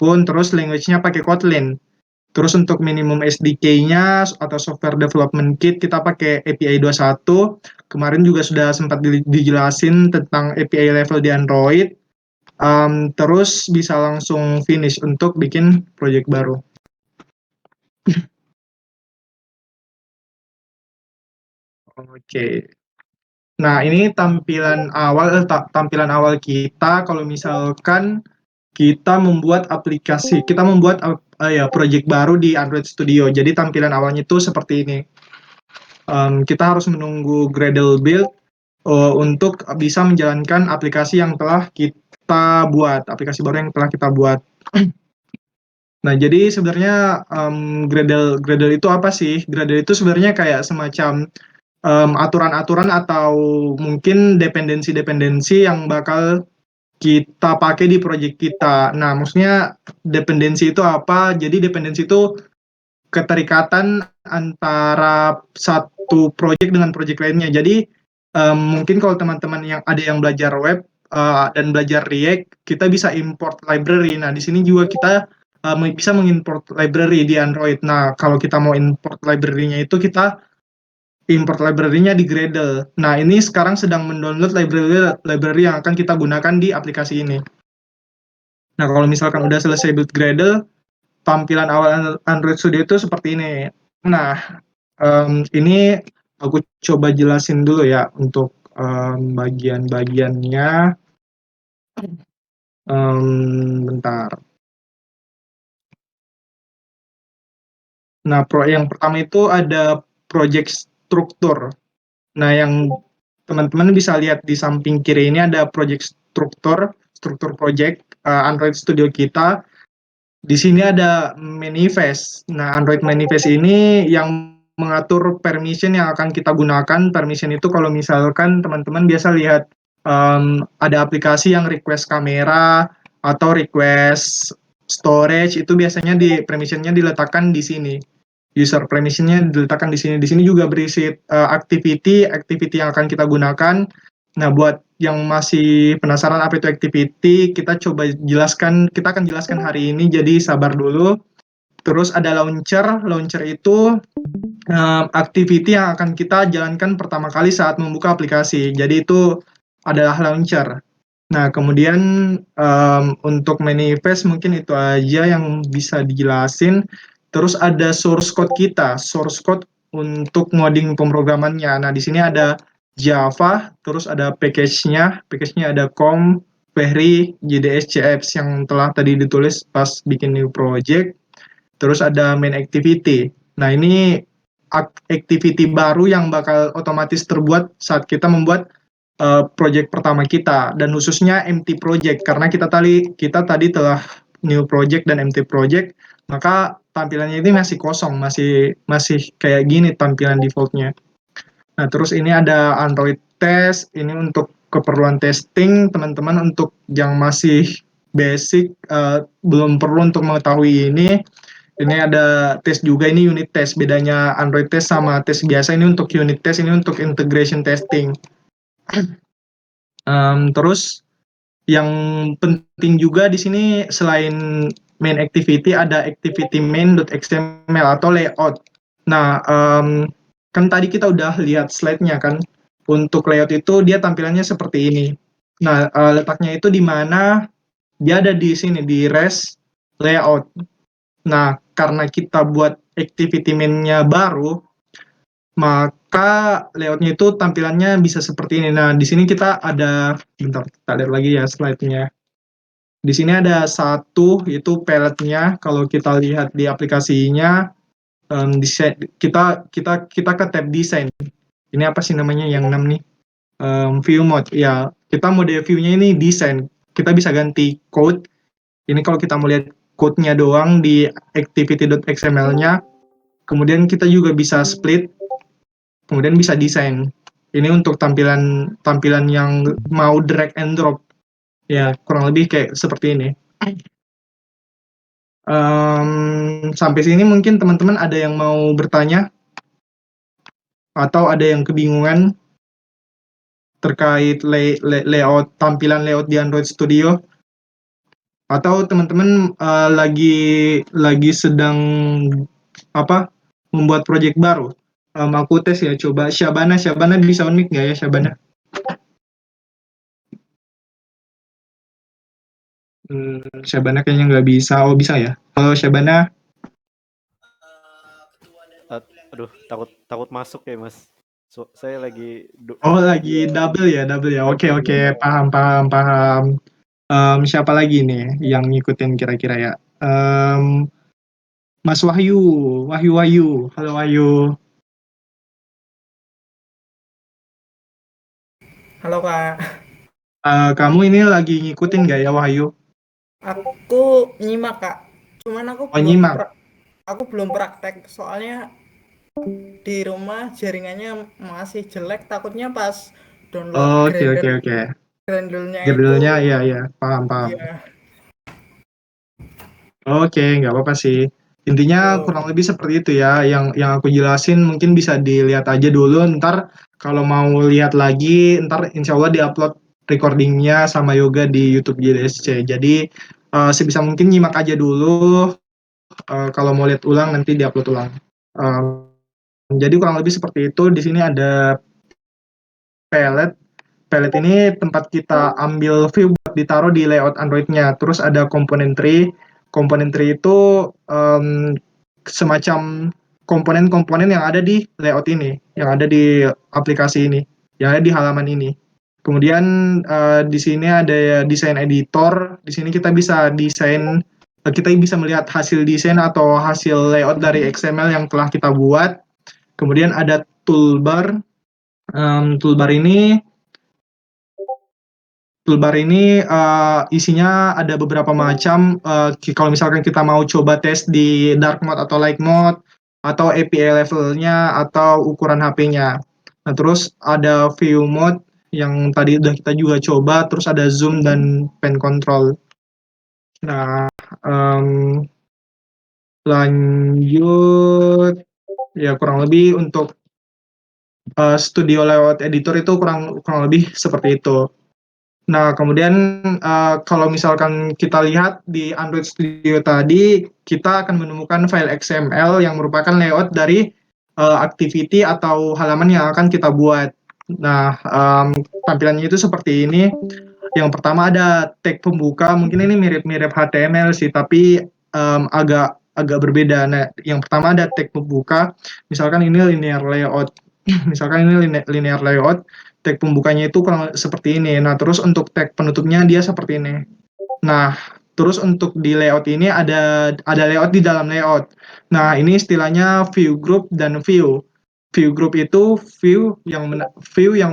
apapun, terus language-nya pakai Kotlin. Terus untuk minimum SDK-nya atau software development kit kita pakai API 21. Kemarin juga sudah sempat dijelasin tentang API level di Android. Terus bisa langsung finish untuk bikin project baru. Oke. Nah, ini tampilan awal kita kalau misalkan kita membuat aplikasi, kita membuat project baru di Android Studio. Jadi tampilan awalnya itu seperti ini. Kita harus menunggu Gradle build untuk bisa menjalankan aplikasi yang telah kita buat, aplikasi baru yang telah kita buat. Nah, jadi sebenarnya Gradle itu apa sih? Gradle itu sebenarnya kayak semacam aturan-aturan atau mungkin dependensi-dependensi yang bakal kita pakai di project kita. Nah, maksudnya dependensi itu apa? Jadi dependensi itu keterikatan antara satu project dengan project lainnya. Jadi mungkin kalau teman-teman yang ada yang belajar web dan belajar React, kita bisa import library. Nah, di sini juga kita bisa mengimport library di Android. Nah, kalau kita mau import library-nya itu kita import library-nya di Gradle. Nah, ini sekarang sedang mendownload library yang akan kita gunakan di aplikasi ini. Nah, kalau misalkan udah selesai build Gradle, tampilan awal Android Studio itu seperti ini. Nah, ini aku coba jelasin dulu ya untuk bagian-bagiannya. Bentar. Nah, yang pertama itu ada project struktur. Nah, yang teman-teman bisa lihat di samping kiri ini ada project struktur project Android Studio kita. Di sini ada manifest. Nah, Android manifest ini yang mengatur permission yang akan kita gunakan. Permission itu kalau misalkan teman-teman biasa lihat ada aplikasi yang request kamera atau request storage, itu biasanya di permissionnya diletakkan di sini. User permissionnya diletakkan di sini. Di sini juga berisi activity yang akan kita gunakan. Nah, buat yang masih penasaran apa itu activity, kita akan jelaskan hari ini, jadi sabar dulu. Terus ada launcher itu activity yang akan kita jalankan pertama kali saat membuka aplikasi. Jadi itu adalah launcher. Nah, kemudian untuk manifest mungkin itu aja yang bisa dijelasin. Terus ada source code kita, source code untuk ngoding pemrogramannya. Nah, di sini ada Java, terus ada package-nya ada COM, Fairy, JDS, CX yang telah tadi ditulis pas bikin new project. Terus ada main activity. Nah, ini activity baru yang bakal otomatis terbuat saat kita membuat project pertama kita, dan khususnya empty project karena kita tadi telah new project dan empty project, maka tampilannya ini masih kosong, masih kayak gini tampilan defaultnya. Nah, terus ini ada Android test, ini untuk keperluan testing teman-teman, untuk yang masih basic belum perlu untuk mengetahui ini. Ini ada tes juga, ini unit test. Bedanya Android test sama tes biasa, ini untuk unit test, ini untuk integration testing. Terus yang penting juga di sini selain main activity ada activity main.xml atau layout. Nah, kan tadi kita udah lihat slide-nya kan. Untuk layout itu dia tampilannya seperti ini. Nah, letaknya itu di mana? Dia ada di sini di res layout. Nah, karena kita buat activity main-nya baru, maka layoutnya itu tampilannya bisa seperti ini. Nah, di sini kita ada, bentar, kita lihat lagi ya slide-nya. Di sini ada satu, itu palette-nya. Kalau kita lihat di aplikasinya, kita ke tab desain. Ini apa sih namanya yang 6 nih? View mode. Ya, kita mode view-nya ini desain. Kita bisa ganti code. Ini kalau kita mau lihat code-nya doang di activity.xml-nya. Kemudian kita juga bisa split, kemudian bisa desain. Ini untuk tampilan yang mau drag and drop. Ya, kurang lebih kayak seperti ini. Sampai sini mungkin teman-teman ada yang mau bertanya atau ada yang kebingungan terkait tampilan layout di Android Studio, Atau teman-teman lagi sedang apa membuat proyek baru. Aku tes ya, coba Syabana bisa on mic nggak ya Syabana? Syabana kayaknya nggak bisa. Oh bisa ya. Kalau Syabana, Uh, aduh, takut takut masuk ya mas. Saya lagi oh lagi double ya. Oke double oke, ya. paham. Siapa lagi nih yang ngikutin kira-kira ya? Mas Wahyu, Wahyu. Halo Wahyu. Halo Kak, Kamu ini lagi ngikutin nggak ya Wahyu? aku nyimak Kak. Cuman Oh nyimak. aku belum praktek soalnya di rumah jaringannya masih jelek. Takutnya pas download Oke. Grendelnya itu, Judulnya iya, paham. ya Oke, nggak apa-apa sih. Intinya itu. kurang lebih seperti itu ya. Yang aku jelasin mungkin bisa dilihat aja dulu. Ntar kalau mau lihat lagi, ntar insya Allah diupload recordingnya sama Yoga di YouTube JDSC. Jadi sebisa mungkin nyimak aja dulu. Kalau mau lihat ulang nanti diupload ulang. Eh, jadi kurang lebih seperti itu. Di sini ada pelet. Pelet ini tempat kita ambil view buat ditaruh di layout Android-nya. Terus ada komponen tree. Komponen tree itu semacam komponen-komponen yang ada di layout ini, yang ada di aplikasi ini, yang ada di halaman ini. Kemudian di sini ada desain editor. Di sini kita bisa kita bisa melihat hasil desain atau hasil layout dari XML yang telah kita buat. Kemudian ada toolbar. Toolbar ini isinya ada beberapa macam. Kalau misalkan kita mau coba tes di dark mode atau light mode, atau API levelnya, atau ukuran HP-nya. Nah, terus ada view mode yang tadi udah kita juga coba, terus ada zoom dan pen control. Nah, em, lanjut ya kurang lebih untuk studio layout editor itu kurang lebih seperti itu. Nah, kemudian kalau misalkan kita lihat di Android Studio tadi, kita akan menemukan file XML yang merupakan layout dari activity atau halaman yang akan kita buat. Nah, tampilannya itu seperti ini. Yang pertama ada tag pembuka, mungkin ini mirip-mirip HTML sih, tapi agak agak berbeda. Nah, yang pertama ada tag pembuka, misalkan ini linear layout. Misalkan ini linear layout, tag pembukanya itu kurang seperti ini. Nah, terus untuk tag penutupnya dia seperti ini. Nah, terus untuk di layout ini ada layout di dalam layout. Nah, ini istilahnya view group dan view. View group itu view yang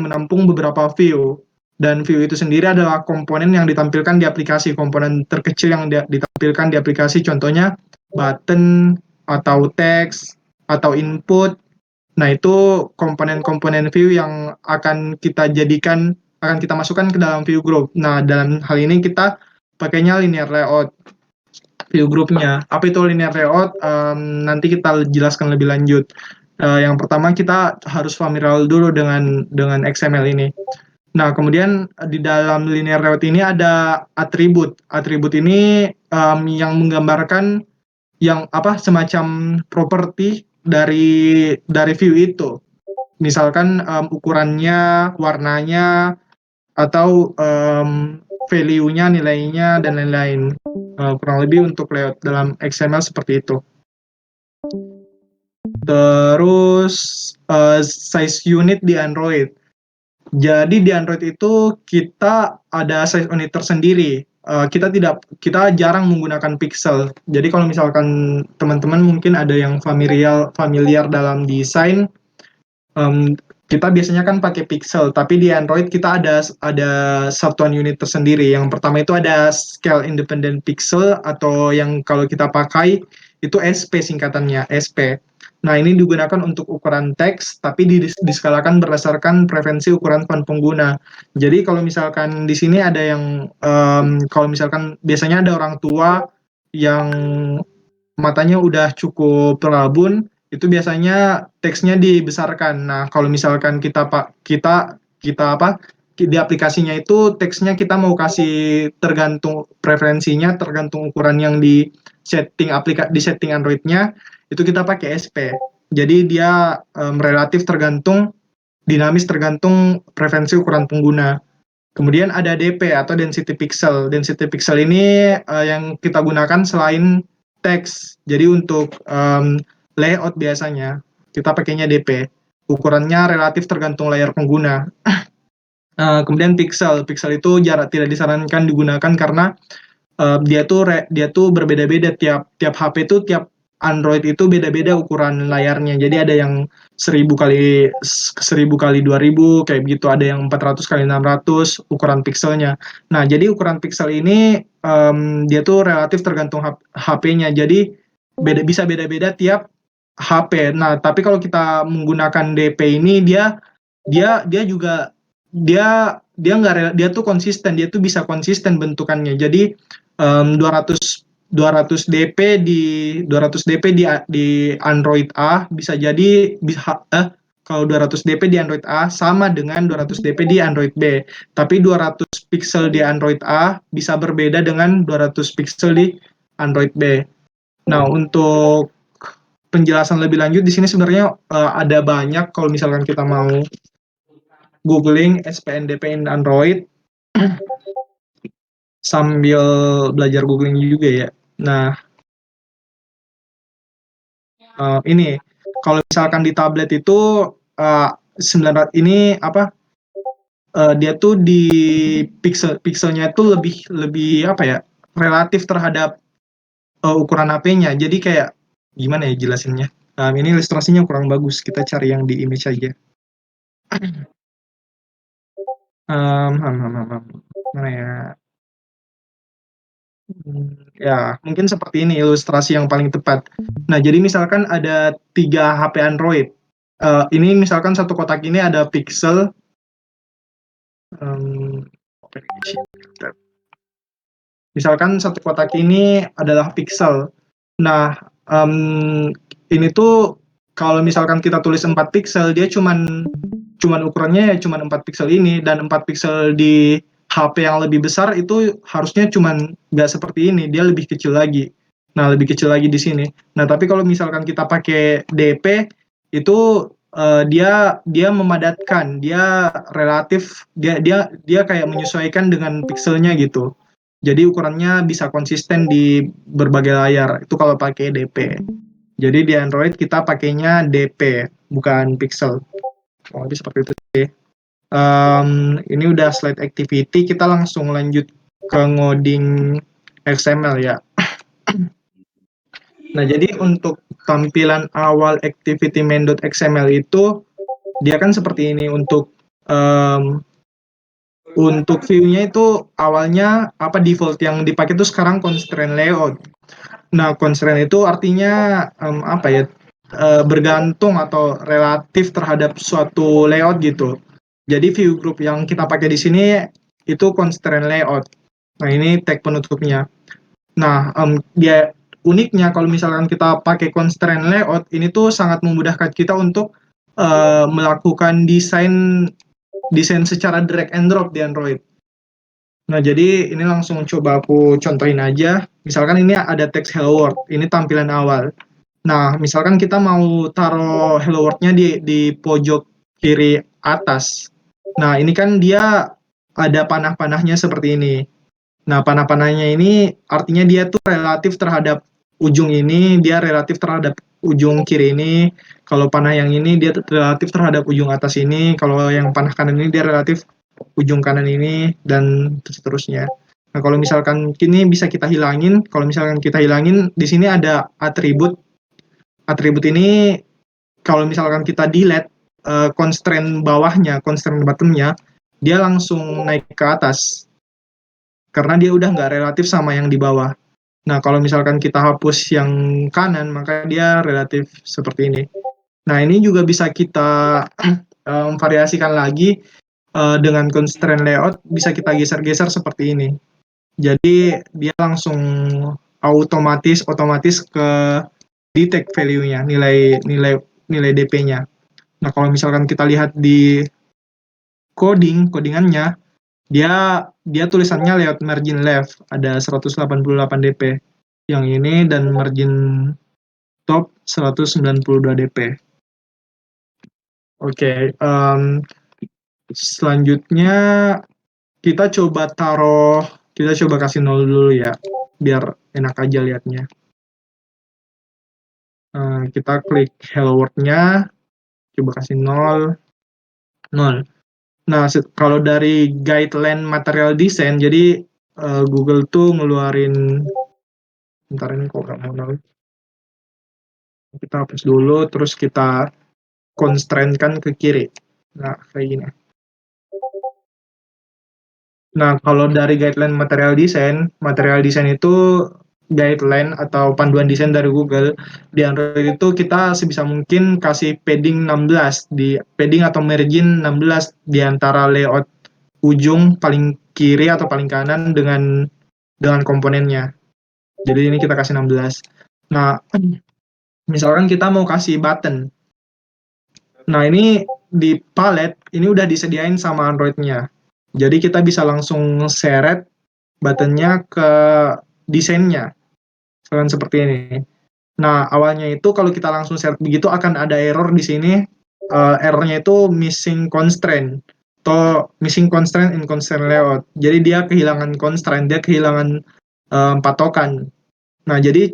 menampung beberapa view. Dan view itu sendiri adalah komponen yang ditampilkan di aplikasi, komponen terkecil yang ditampilkan di aplikasi, contohnya button atau text atau input. Nah, itu komponen-komponen view yang akan kita masukkan ke dalam view group. Nah, dalam hal ini kita pakainya linear layout view groupnya. Apa itu linear layout? Nanti kita jelaskan lebih lanjut. Yang pertama kita harus familiar dulu dengan XML ini. Nah, kemudian di dalam linear layout ini ada atribut. Atribut ini yang menggambarkan yang semacam properti dari view itu. Misalkan ukurannya, warnanya, atau value-nya, nilainya, dan lain-lain. Kurang lebih untuk layout dalam XML seperti itu. Terus size unit di Android. Jadi di Android itu kita ada size unit tersendiri. Kita jarang menggunakan pixel. Jadi kalau misalkan teman-teman mungkin ada yang familiar dalam desain, um, kita biasanya kan pakai pixel, tapi di Android kita ada satuan unit tersendiri. Yang pertama itu ada scale independent pixel, atau yang kalau kita pakai itu SP singkatannya, SP. Nah, ini digunakan untuk ukuran teks, tapi diskalakan berdasarkan preferensi ukuran font pengguna. Jadi kalau misalkan di sini ada yang, kalau misalkan biasanya ada orang tua yang matanya udah cukup terabun, itu biasanya teksnya dibesarkan. Nah, kalau misalkan kita di aplikasinya itu teksnya kita mau kasih tergantung preferensinya, tergantung ukuran yang di setting Android-nya, itu kita pakai SP. Jadi dia relatif tergantung dinamis tergantung preferensi ukuran pengguna. Kemudian ada DP atau density pixel. Density pixel ini yang kita gunakan selain teks. Jadi untuk layout biasanya kita pakainya DP. Ukurannya relatif tergantung layar pengguna. Kemudian pixel itu tidak disarankan digunakan karena dia tuh berbeda-beda tiap HP itu tiap Android itu beda-beda ukuran layarnya. Jadi ada yang 1000 kali 2000 kayak begitu, ada yang 400 kali 600 ukuran pixelnya. Nah, jadi ukuran pixel ini dia tuh relatif tergantung HP-nya. Jadi bisa beda-beda tiap HP. Nah, tapi kalau kita menggunakan DP ini dia juga dia tuh konsisten, dia tuh bisa konsisten bentukannya. Jadi 200 DP di Android A bisa jadi kalau 200 DP di Android A sama dengan 200 DP di Android B. Tapi 200 pixel di Android A bisa berbeda dengan 200 pixel di Android B. Nah, untuk penjelasan lebih lanjut di sini sebenarnya ada banyak. Kalau misalkan kita mau googling SPNDP in Android sambil belajar googling juga ya. Nah, ini kalau misalkan di tablet itu 900 ini apa? Dia tuh di pixelnya itu lebih apa ya? Relatif terhadap ukuran HP-nya. Jadi kayak gimana ya jelasinnya? Ini ilustrasinya kurang bagus. Kita cari yang di image aja. Mana ya? Ya, mungkin seperti ini ilustrasi yang paling tepat. Nah, jadi misalkan ada 3 HP Android. Ini misalkan satu kotak ini ada pixel. Misalkan satu kotak ini adalah pixel. Nah, ini tuh kalau misalkan kita tulis 4 pixel, dia cuman ukurannya ya cuman 4 pixel ini, dan 4 pixel di HP yang lebih besar itu harusnya cuman nggak seperti ini, dia lebih kecil lagi. Nah, lebih kecil lagi di sini. Nah, tapi kalau misalkan kita pakai DP itu dia memadatkan, dia relatif dia kayak menyesuaikan dengan pixelnya gitu. Jadi ukurannya bisa konsisten di berbagai layar. Itu kalau pakai DP. Jadi di Android kita pakainya DP, bukan pixel. Oh, jadi seperti itu sih. Ini udah slide activity, kita langsung lanjut ke ngoding XML ya. Nah, jadi untuk tampilan awal activity main.xml itu dia kan seperti ini. Untuk view-nya itu awalnya default yang dipakai itu sekarang constraint layout. Nah, constraint itu artinya bergantung atau relatif terhadap suatu layout gitu. Jadi view group yang kita pakai di sini itu constraint layout. Nah, ini tag penutupnya. Nah, dia uniknya kalau misalkan kita pakai constraint layout, ini tuh sangat memudahkan kita untuk melakukan desain secara drag and drop di Android. Nah, jadi ini langsung coba aku contohin aja. Misalkan ini ada teks hello world, ini tampilan awal. Nah, misalkan kita mau taruh hello world-nya di pojok kiri atas. Nah, ini kan dia ada panah-panahnya seperti ini. Nah, panah-panahnya ini artinya dia tuh relatif terhadap ujung ini, dia relatif terhadap ujung kiri ini. Kalau panah yang ini dia relatif terhadap ujung atas ini. Kalau yang panah kanan ini dia relatif ujung kanan ini, dan seterusnya. Nah, kalau misalkan ini bisa kita hilangin. Kalau misalkan kita hilangin, di sini ada atribut. Atribut ini kalau misalkan kita delete, constraint bawahnya, constraint bottomnya, dia langsung naik ke atas. Karena dia udah nggak relatif sama yang di bawah. Nah, kalau misalkan kita hapus yang kanan, maka dia relatif seperti ini. Nah, ini juga bisa kita variasikan lagi dengan constraint layout, bisa kita geser-geser seperti ini. Jadi dia langsung otomatis ke detect value-nya, nilai DP-nya. Nah, kalau misalkan kita lihat di codingannya dia tulisannya layout margin left ada 188 dp yang ini, dan margin top 192 dp. Oke, selanjutnya kita coba kasih 0 dulu ya, biar enak aja lihatnya. Kita klik hello world-nya, coba kasih 0. Nah, kalau dari guideline material design, jadi Google tuh ngeluarin, bentar ini kok nggak mau nol. Kita hapus dulu, terus kita constraint-kan ke kiri. Nah, kayak gini. Nah, kalau dari guideline material design itu guideline atau panduan desain dari Google. Di Android itu kita sebisa mungkin kasih padding 16 di padding atau margin 16 di antara layout ujung paling kiri atau paling kanan dengan komponennya. Jadi ini kita kasih 16. Nah, misalkan kita mau kasih button. Nah, ini di palette ini udah disediain sama Android-nya. Jadi kita bisa langsung seret buttonnya ke desainnya. Seperti ini. Nah, awalnya itu kalau kita langsung seret begitu akan ada error di sini. Errornya itu missing constraint atau missing constraint in constraint layout. Jadi dia kehilangan constraint, dia kehilangan patokan. Nah, jadi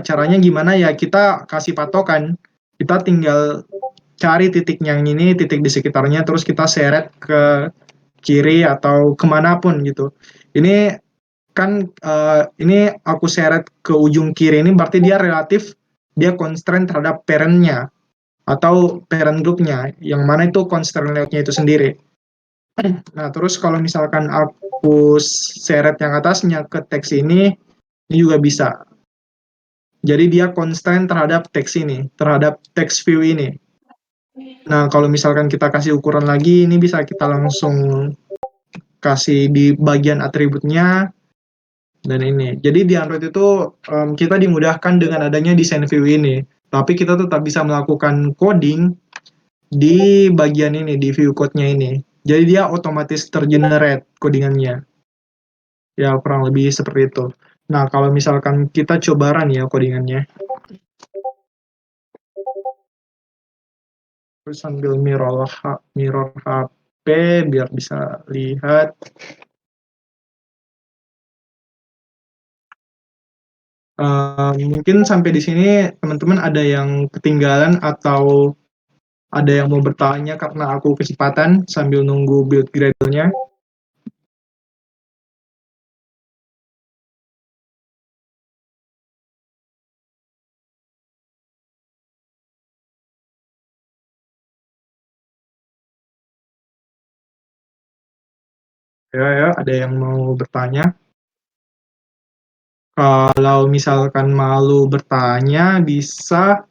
caranya gimana ya? Kita kasih patokan, kita tinggal cari titik yang ini, titik di sekitarnya, terus kita seret ke kiri atau kemanapun gitu. Ini kan ini aku seret ke ujung kiri ini berarti dia constraint terhadap parent-nya atau parent group-nya, yang mana itu constraint layout-nya itu sendiri. Nah, terus kalau misalkan aku seret yang atasnya ke teks ini juga bisa. Jadi dia constraint terhadap teks ini, terhadap text view ini. Nah, kalau misalkan kita kasih ukuran lagi, ini bisa kita langsung kasih di bagian atributnya, dan ini. Jadi di Android itu kita dimudahkan dengan adanya design view ini. Tapi kita tetap bisa melakukan coding di bagian ini, di view code-nya ini. Jadi dia otomatis tergenerate codingannya. Ya, kurang lebih seperti itu. Nah, kalau misalkan kita coba run ya codingannya. Terus sambil mirror HP biar bisa lihat. Mungkin sampai di sini teman-teman ada yang ketinggalan atau ada yang mau bertanya karena aku kecepatan sambil nunggu build Gradle-nya. Ya, ada yang mau bertanya? Kalau misalkan malu bertanya, bisa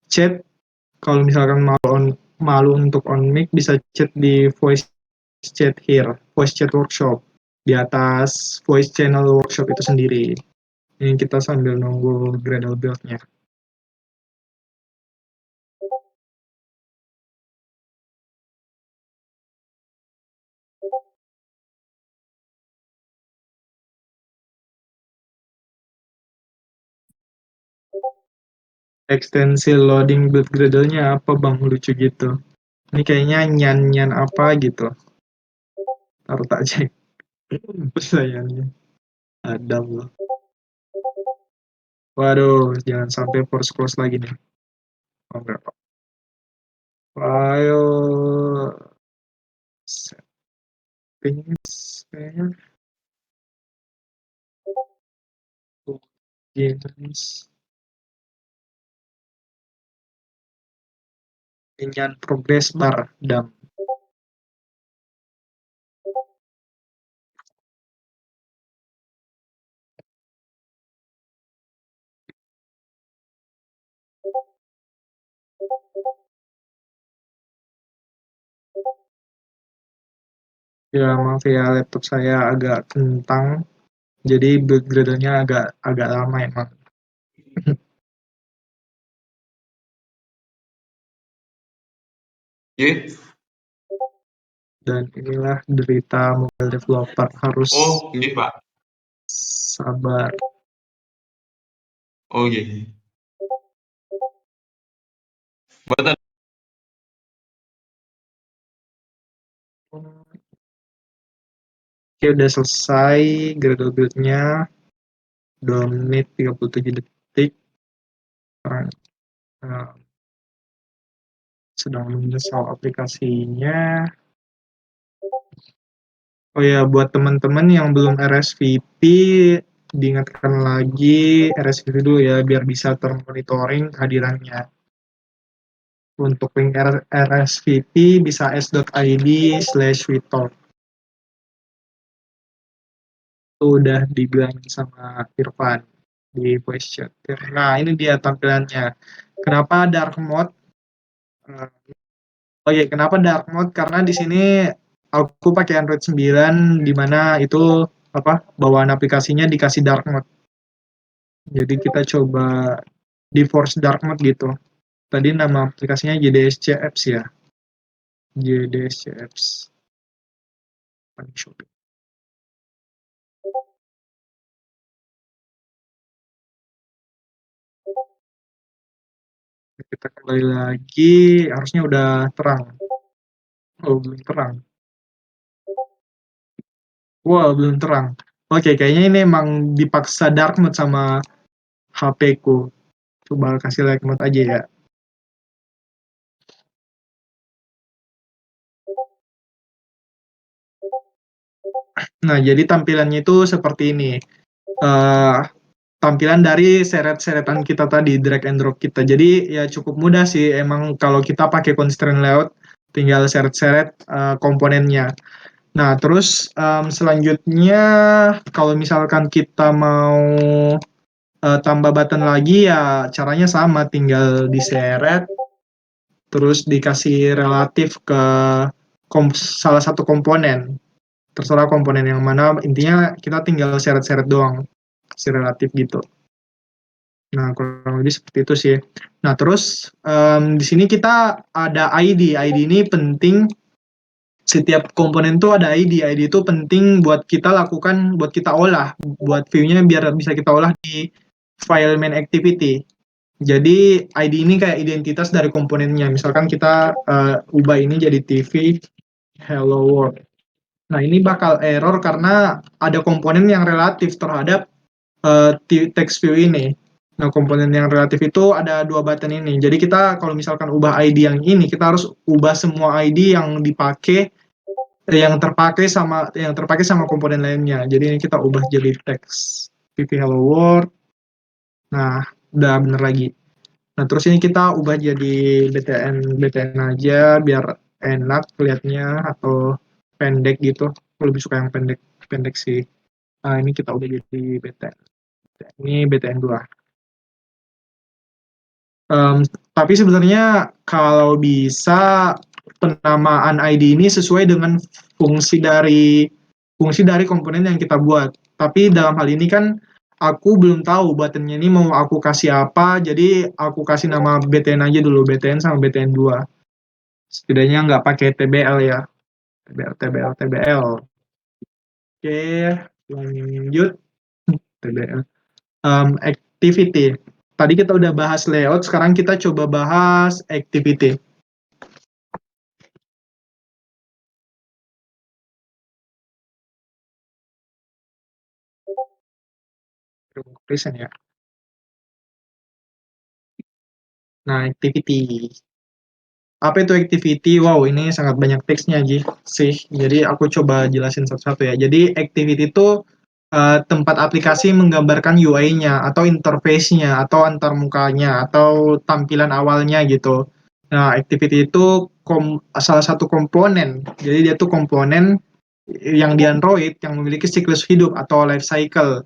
chat. Kalau misalkan malu untuk on mic, bisa chat di voice chat here, voice chat workshop, di atas voice channel workshop itu sendiri. Ini kita sambil nunggu Gradle build-nya. Ekstensi loading build Gradle-nya apa bang? Lucu gitu. Ini kayaknya nyan-nyan apa gitu. Taruh tak cek. Pertanyaannya. Ada loh. Waduh, jangan sampai force close lagi nih. Oh, enggak. File settings kayaknya. Games. Nyan progress bar. Dam. Ya, maaf ya, laptop saya agak kentang. Jadi build Gradle-nya agak lama emang. Oke. Dan inilah derita mobile developer, harus Oh, oke, Pak. sabar. Oh, iya. Buat Oke, udah selesai Gradle build-nya. 2 menit 37 detik. Sekarang sedang menginstall aplikasinya. Oh ya, buat teman-teman yang belum RSVP, diingatkan lagi RSVP dulu ya, biar bisa termonitoring kehadirannya. Untuk link RSVP bisa s.id/wetalk. Itu udah dibilang sama Irfan di voice chat. Nah, ini dia tampilannya. Kenapa dark mode? Oh iya, kenapa dark mode? Karena di sini aku pakai Android 9, di mana itu bawaan aplikasinya dikasih dark mode. Jadi kita coba di force dark mode gitu. Tadi nama aplikasinya JDSC Apps ya. JDSC Apps. Kita kembali lagi, harusnya udah terang. Oh, belum terang. Wow, belum terang. Oke, kayaknya ini emang dipaksa dark mode sama HP ku. Coba kasih light mode aja ya. Nah, jadi tampilannya itu seperti ini. Tampilan dari seret-seretan kita tadi, drag and drop kita. Jadi ya cukup mudah sih, emang kalau kita pakai constraint layout, tinggal seret-seret komponennya. Nah, terus selanjutnya kalau misalkan kita mau tambah button lagi ya caranya sama, tinggal diseret, terus dikasih relatif ke salah satu komponen. Terserah komponen yang mana, intinya kita tinggal seret-seret doang, kasih relatif gitu. Nah, kurang lebih seperti itu sih. Nah, terus di sini kita ada ID. ID ini penting, setiap komponen tuh ada ID. ID itu penting buat kita lakukan, buat kita olah, buat view-nya biar bisa kita olah di file main activity. Jadi ID ini kayak identitas dari komponennya. Misalkan kita ubah ini jadi TV Hello World. Nah, ini bakal error karena ada komponen yang relatif terhadap text view ini. Nah, komponen yang relatif itu ada dua button ini. Jadi kita kalau misalkan ubah ID yang ini, kita harus ubah semua ID yang dipakai, yang terpakai sama komponen lainnya. Jadi ini kita ubah jadi text PP Hello World. Nah, udah bener lagi. Nah, terus ini kita ubah jadi BTN aja biar enak lihatnya, atau pendek gitu. Aku lebih suka yang pendek sih. Nah, ini kita ubah jadi BTN. Ini BTN 2. Tapi sebenarnya kalau bisa penamaan ID ini sesuai dengan fungsi dari komponen yang kita buat. Tapi dalam hal ini kan aku belum tahu buttonnya ini mau aku kasih apa, jadi aku kasih nama BTN aja dulu, BTN sama BTN 2. Setidaknya nggak pakai TBL ya. TBL. Oke, lanjut. TBL. Activity. Tadi kita udah bahas layout, sekarang kita coba bahas activity. Present ya. Nah, activity. Apa itu activity? Wow, ini sangat banyak teksnya sih. Jadi aku coba jelasin satu-satu ya. Jadi activity itu tempat aplikasi menggambarkan UI-nya atau interface-nya atau antarmukanya atau tampilan awalnya gitu. Nah, activity itu salah satu komponen. Jadi dia tuh komponen yang di Android yang memiliki siklus hidup atau life cycle.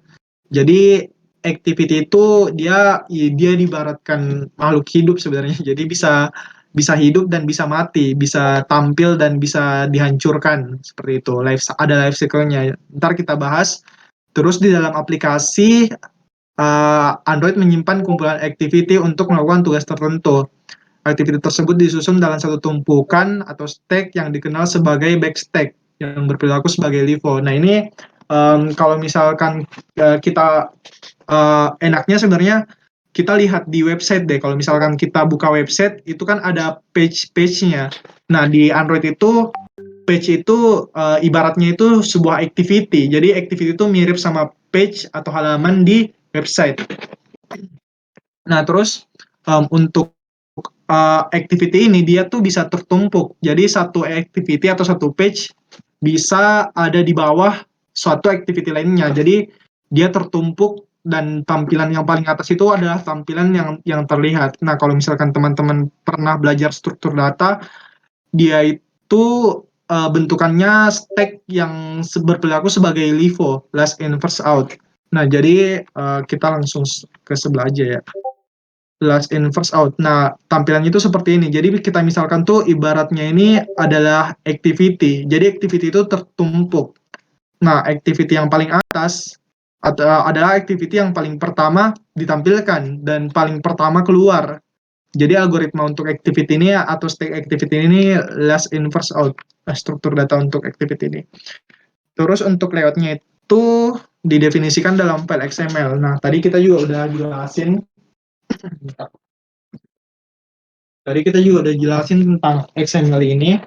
Jadi activity itu dia diibaratkan makhluk hidup sebenarnya. Jadi bisa hidup dan bisa mati, bisa tampil dan bisa dihancurkan seperti itu. Ada life cycle-nya. Ntar kita bahas. Terus di dalam aplikasi Android menyimpan kumpulan activity untuk melakukan tugas tertentu. Activity tersebut disusun dalam satu tumpukan atau stack yang dikenal sebagai backstack yang berperilaku sebagai LIFO. Nah ini kalau misalkan kita enaknya sebenarnya kita lihat di website deh. Kalau misalkan kita buka website itu kan ada page-nya. Nah di Android itu page itu ibaratnya itu sebuah activity. Jadi activity itu mirip sama page atau halaman di website. Nah terus untuk activity ini dia tuh bisa tertumpuk. Jadi satu activity atau satu page bisa ada di bawah suatu activity lainnya. Jadi dia tertumpuk dan tampilan yang paling atas itu adalah tampilan yang terlihat. Nah, kalau misalkan teman-teman pernah belajar struktur data, dia itu bentukannya stack yang berperilaku sebagai LIFO, last in first out. Nah, jadi kita langsung ke sebelah aja ya. Last in first out. Nah, tampilannya itu seperti ini. Jadi kita misalkan tuh ibaratnya ini adalah activity. Jadi activity itu tertumpuk. Nah, activity yang paling atas adalah activity yang paling pertama ditampilkan dan paling pertama keluar. Jadi algoritma untuk activity ini atau stack activity ini last in first out, struktur data untuk activity ini. Terus untuk layoutnya itu didefinisikan dalam file XML. Nah, tadi kita juga udah jelasin. Tadi kita juga udah jelasin tentang XML ini,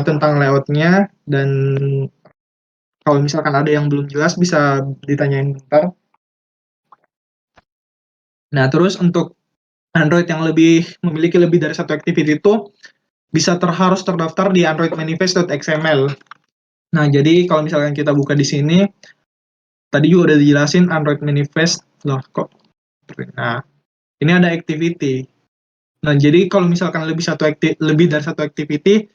tentang layoutnya, dan kalau misalkan ada yang belum jelas bisa ditanyain ntar. Nah, terus untuk Android yang memiliki lebih dari satu activity itu bisa harus terdaftar di Android manifest.xml. Nah, jadi kalau misalkan kita buka di sini, tadi juga udah dijelasin Android manifest. Loh, kok? Nah, ini ada activity. Nah, jadi kalau misalkan lebih dari satu activity,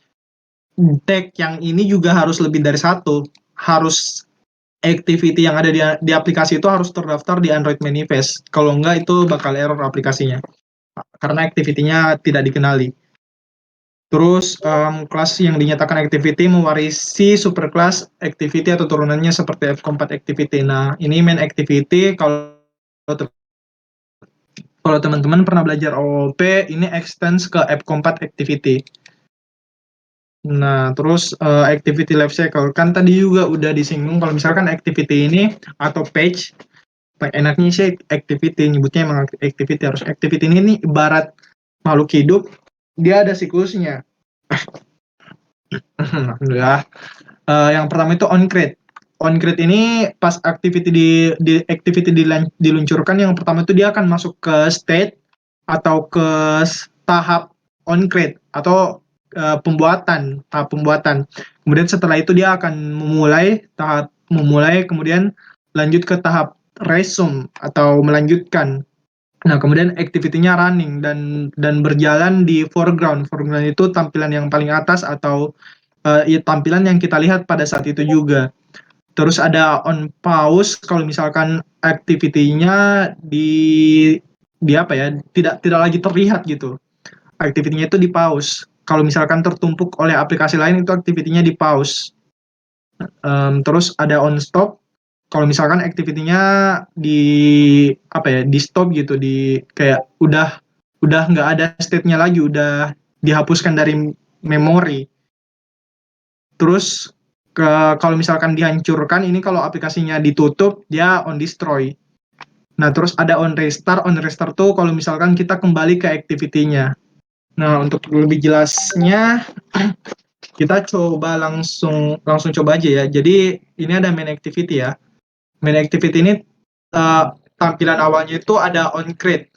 tag yang ini juga harus lebih dari satu. Harus activity yang ada di aplikasi itu harus terdaftar di Android manifest. Kalau enggak itu bakal error aplikasinya. Karena activity-nya tidak dikenali. Terus kelas yang dinyatakan activity mewarisi superclass activity atau turunannya seperti F-Compat activity. Nah, ini main activity kalau teman-teman pernah belajar OOP, ini extends ke F-Compat activity. Nah, terus activity lifecycle kan tadi juga udah disinggung kalau misalkan activity ini atau page, enaknya sih activity, nyebutnya emang activity, harus activity ini ibarat makhluk hidup, dia ada siklusnya. Alhamdulillah. Yang pertama itu onCreate. OnCreate ini pas activity diluncurkan, yang pertama itu dia akan masuk ke state atau ke tahap onCreate atau tahap pembuatan. Kemudian setelah itu dia akan memulai kemudian lanjut ke tahap resume atau melanjutkan. Nah, kemudian activity-nya running dan berjalan di foreground. Foreground itu tampilan yang paling atas atau tampilan yang kita lihat pada saat itu juga. Terus ada on pause kalau misalkan activity-nya di apa ya, tidak lagi terlihat gitu. Activity-nya itu di pause. Kalau misalkan tertumpuk oleh aplikasi lain itu activity-nya di pause. Terus ada on stop kalau misalkan activity-nya di apa ya, di stop gitu, di kayak udah nggak ada state-nya lagi, udah dihapuskan dari memori. Terus kalau misalkan dihancurkan, ini kalau aplikasinya ditutup dia on destroy. Nah, terus ada on restart. On restart tuh kalau misalkan kita kembali ke activity-nya. Nah, untuk lebih jelasnya kita coba langsung coba aja ya. Jadi ini ada main activity ya. Main activity ini tampilan awalnya itu ada on create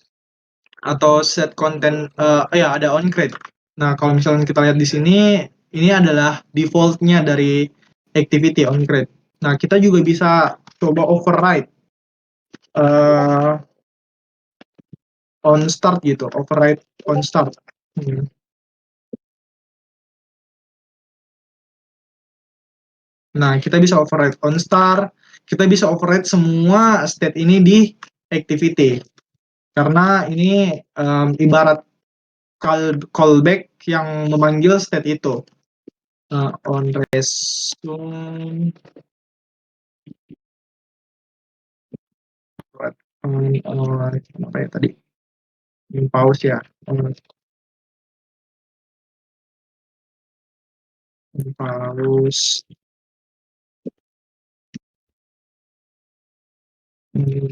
atau set content, ya ada on create. Nah, kalau misalnya kita lihat di sini, ini adalah default-nya dari activity on create. Nah, kita juga bisa coba override on start gitu, override on start. Nah, kita bisa override on start, kita bisa override semua state ini di activity. Karena ini ibarat callback yang memanggil state itu. On resume, apa ya tadi? Pause ya. Paus.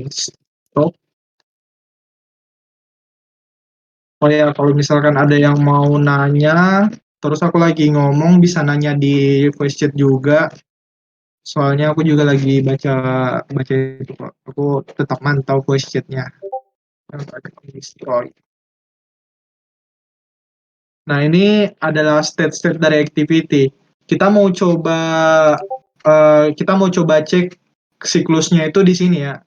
Stop. Oh ya, kalau misalkan ada yang mau nanya, terus aku lagi ngomong bisa nanya di voice chat juga. Soalnya aku juga lagi baca baca itu kok. Aku tetap mantau voice chatnya. Nah, ini adalah state-state dari activity. Kita mau coba cek siklusnya itu di sini ya.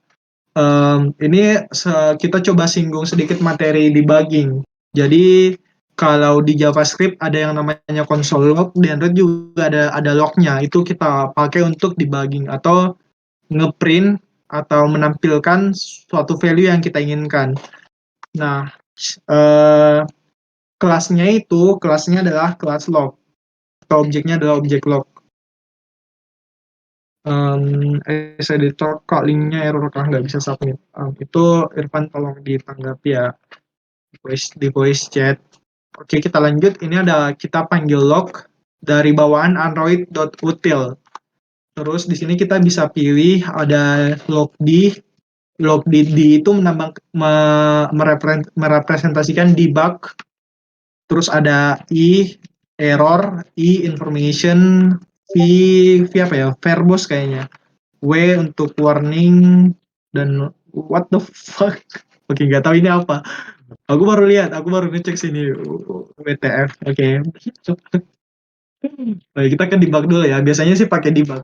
Ini kita coba singgung sedikit materi debugging. Jadi kalau di JavaScript ada yang namanya console log, di Android juga ada lognya. Itu kita pakai untuk debugging atau ngeprint atau menampilkan suatu value yang kita inginkan. Nah, eh, kelasnya adalah kelas log atau objeknya adalah objek log. Editor kok linknya error kah nggak bisa submit. Itu Irfan tolong ditanggapi ya di voice chat. Oke, kita lanjut. Ini ada kita panggil log dari bawaan android.util. Terus di sini kita bisa pilih ada logd. Logd itu merepresentasikan debug. Terus ada error, information, v apa ya? Verbose kayaknya. W untuk warning dan what the fuck. Oke, nggak tahu ini apa. Aku baru ngecek sini WTF. Oke. Baik, kita ke debug dulu ya. Biasanya sih pakai debug.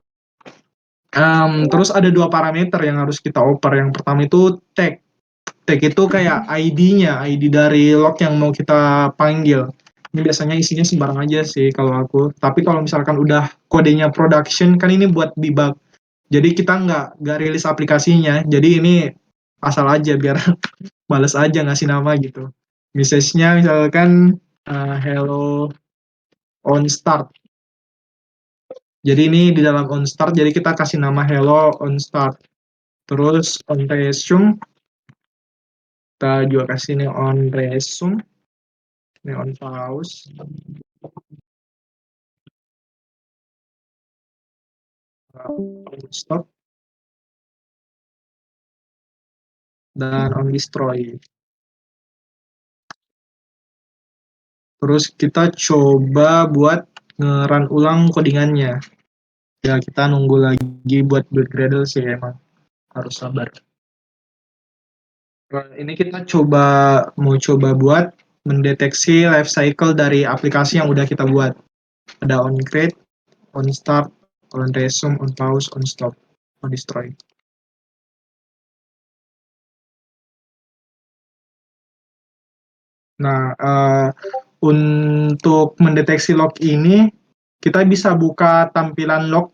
Terus ada dua parameter yang harus kita oper. Yang pertama itu tag. Tag itu kayak ID-nya, ID dari log yang mau kita panggil. Ini biasanya isinya sembarang aja sih kalau aku. Tapi kalau misalkan udah kodenya production, kan ini buat debug. Jadi kita nggak rilis aplikasinya. Jadi ini asal aja biar males aja ngasih nama gitu. Message-nya misalkan hello on start. Jadi ini di dalam on start, jadi kita kasih nama hello on start. Terus on resume, kita juga kasih ini on resume, ini on pause. On stop. Dan on destroy. Terus kita coba buat nge-run ulang codingannya. Ya, kita nunggu lagi buat build Gradle sih emang. Harus sabar. Ini kita mau coba buat mendeteksi life cycle dari aplikasi yang udah kita buat. Ada on create, on start, on resume, on pause, on stop, on destroy. Nah, untuk mendeteksi log ini, kita bisa buka tampilan log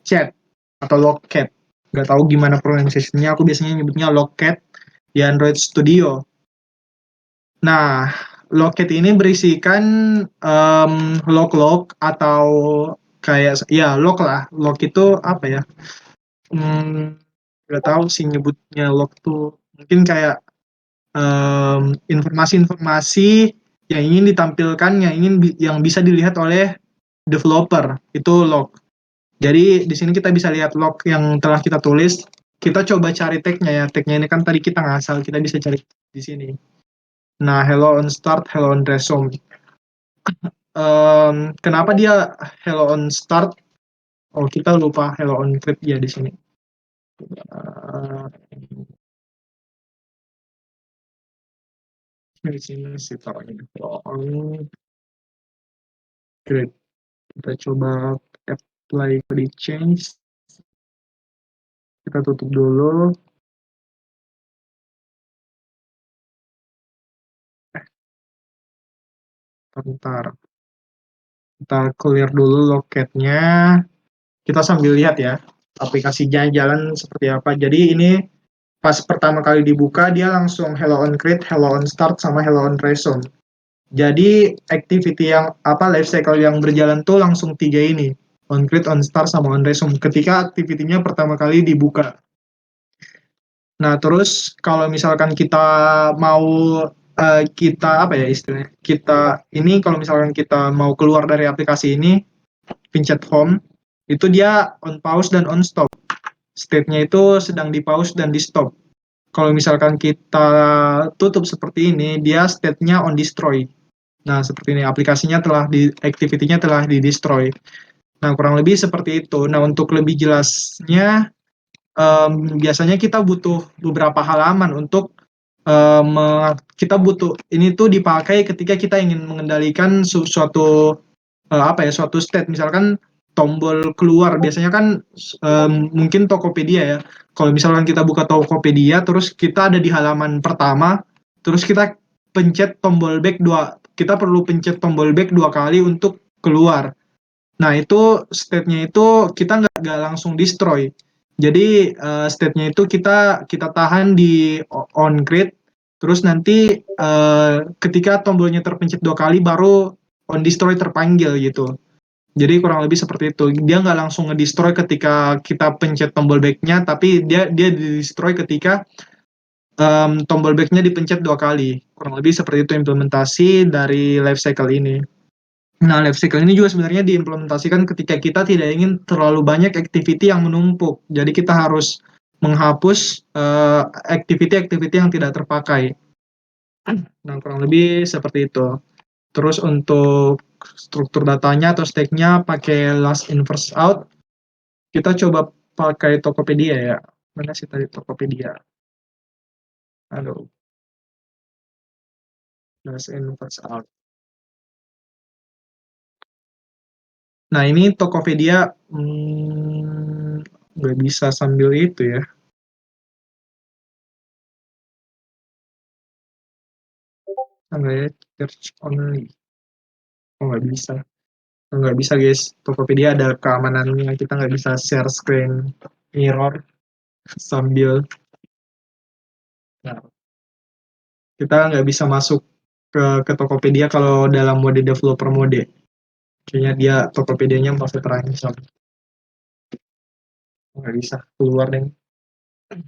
chat atau logcat. Nggak tahu gimana pronunciation-nya, aku biasanya nyebutnya logcat di Android Studio. Nah, logcat ini berisikan log-log atau kayak, ya log lah. Log itu apa ya? Nggak tahu sih nyebutnya log tuh. Mungkin kayak informasi-informasi yang ingin ditampilkan, yang bisa dilihat oleh developer, itu log. Jadi di sini kita bisa lihat log yang telah kita tulis. Kita coba cari tag-nya ya. Tag-nya ini kan tadi kita ngasal, kita bisa cari di sini. Nah, hello on start, hello on resume. Kenapa dia hello on start? Oh, kita lupa hello on create ya di sini. Di sini sih taruhnya on create. Kita coba apply di change. Kita tutup dulu. Bentar. Kita clear dulu logcat-nya. Kita sambil lihat ya, aplikasinya jalan seperti apa. Jadi ini pas pertama kali dibuka, dia langsung hello on create, hello on start, sama hello on resume. Jadi activity yang life cycle yang berjalan tuh langsung 3 ini, on create, on start, sama on resume. Ketika activity-nya pertama kali dibuka. Nah, terus kalau misalkan kita mau kita apa ya istilahnya? Kita ini kalau misalkan kita mau keluar dari aplikasi ini, pencet home, itu dia on pause dan on stop. State-nya itu sedang di pause dan di stop. Kalau misalkan kita tutup seperti ini, dia state-nya on destroy. Nah, seperti ini, aplikasinya activity-nya telah di destroy. Nah, kurang lebih seperti itu. Nah, untuk lebih jelasnya, biasanya kita butuh beberapa halaman untuk kita butuh ini tuh dipakai ketika kita ingin mengendalikan suatu suatu state, misalkan tombol keluar biasanya kan mungkin Tokopedia ya. Kalau misalkan kita buka Tokopedia terus kita ada di halaman pertama, terus kita pencet tombol back kita perlu pencet tombol back 2 kali untuk keluar. Nah, itu state-nya itu kita nggak langsung destroy. Jadi state-nya itu kita tahan di on create, terus nanti ketika tombolnya terpencet 2 kali baru on destroy terpanggil gitu. Jadi kurang lebih seperti itu. Dia nggak langsung nge-destroy ketika kita pencet tombol back-nya, tapi dia di-destroy ketika tombol back-nya dipencet 2 kali. Kurang lebih seperti itu implementasi dari life cycle ini. Nah, life cycle ini juga sebenarnya diimplementasikan ketika kita tidak ingin terlalu banyak activity yang menumpuk. Jadi kita harus menghapus activity-activity yang tidak terpakai. Nah, kurang lebih seperti itu. Terus untuk struktur datanya atau stack-nya pakai last in first out. Kita coba pakai Tokopedia ya. Mana sih tadi Tokopedia? Aduh, last in first out. Nah, ini Tokopedia nggak bisa sambil itu ya. Nggak ya, search only. Oh, nggak bisa. Nggak bisa, guys. Tokopedia ada keamanannya. Kita nggak bisa share screen mirror sambil. Nah, kita nggak bisa masuk ke Tokopedia kalau dalam mode developer mode. Kayaknya dia Tokopedia-nya pasti terancam. Nggak bisa keluar deh.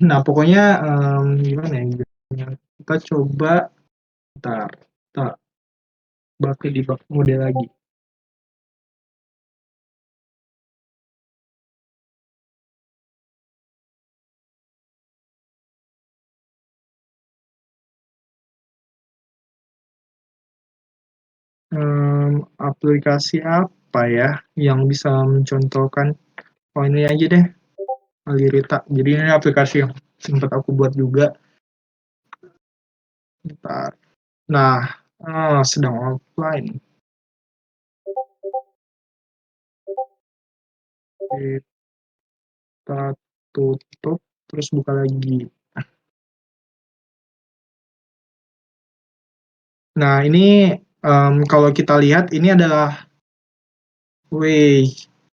Nah, pokoknya gimana ya? Kita coba ntar kita pakai debug mode lagi. Aplikasi apa ya yang bisa mencontohkan? Oh, ini aja deh, Alirita. Jadi ini aplikasi yang sempat aku buat juga. Bentar. Nah, sedang offline. Kita tutup, terus buka lagi. Nah, ini kalau kita lihat, ini adalah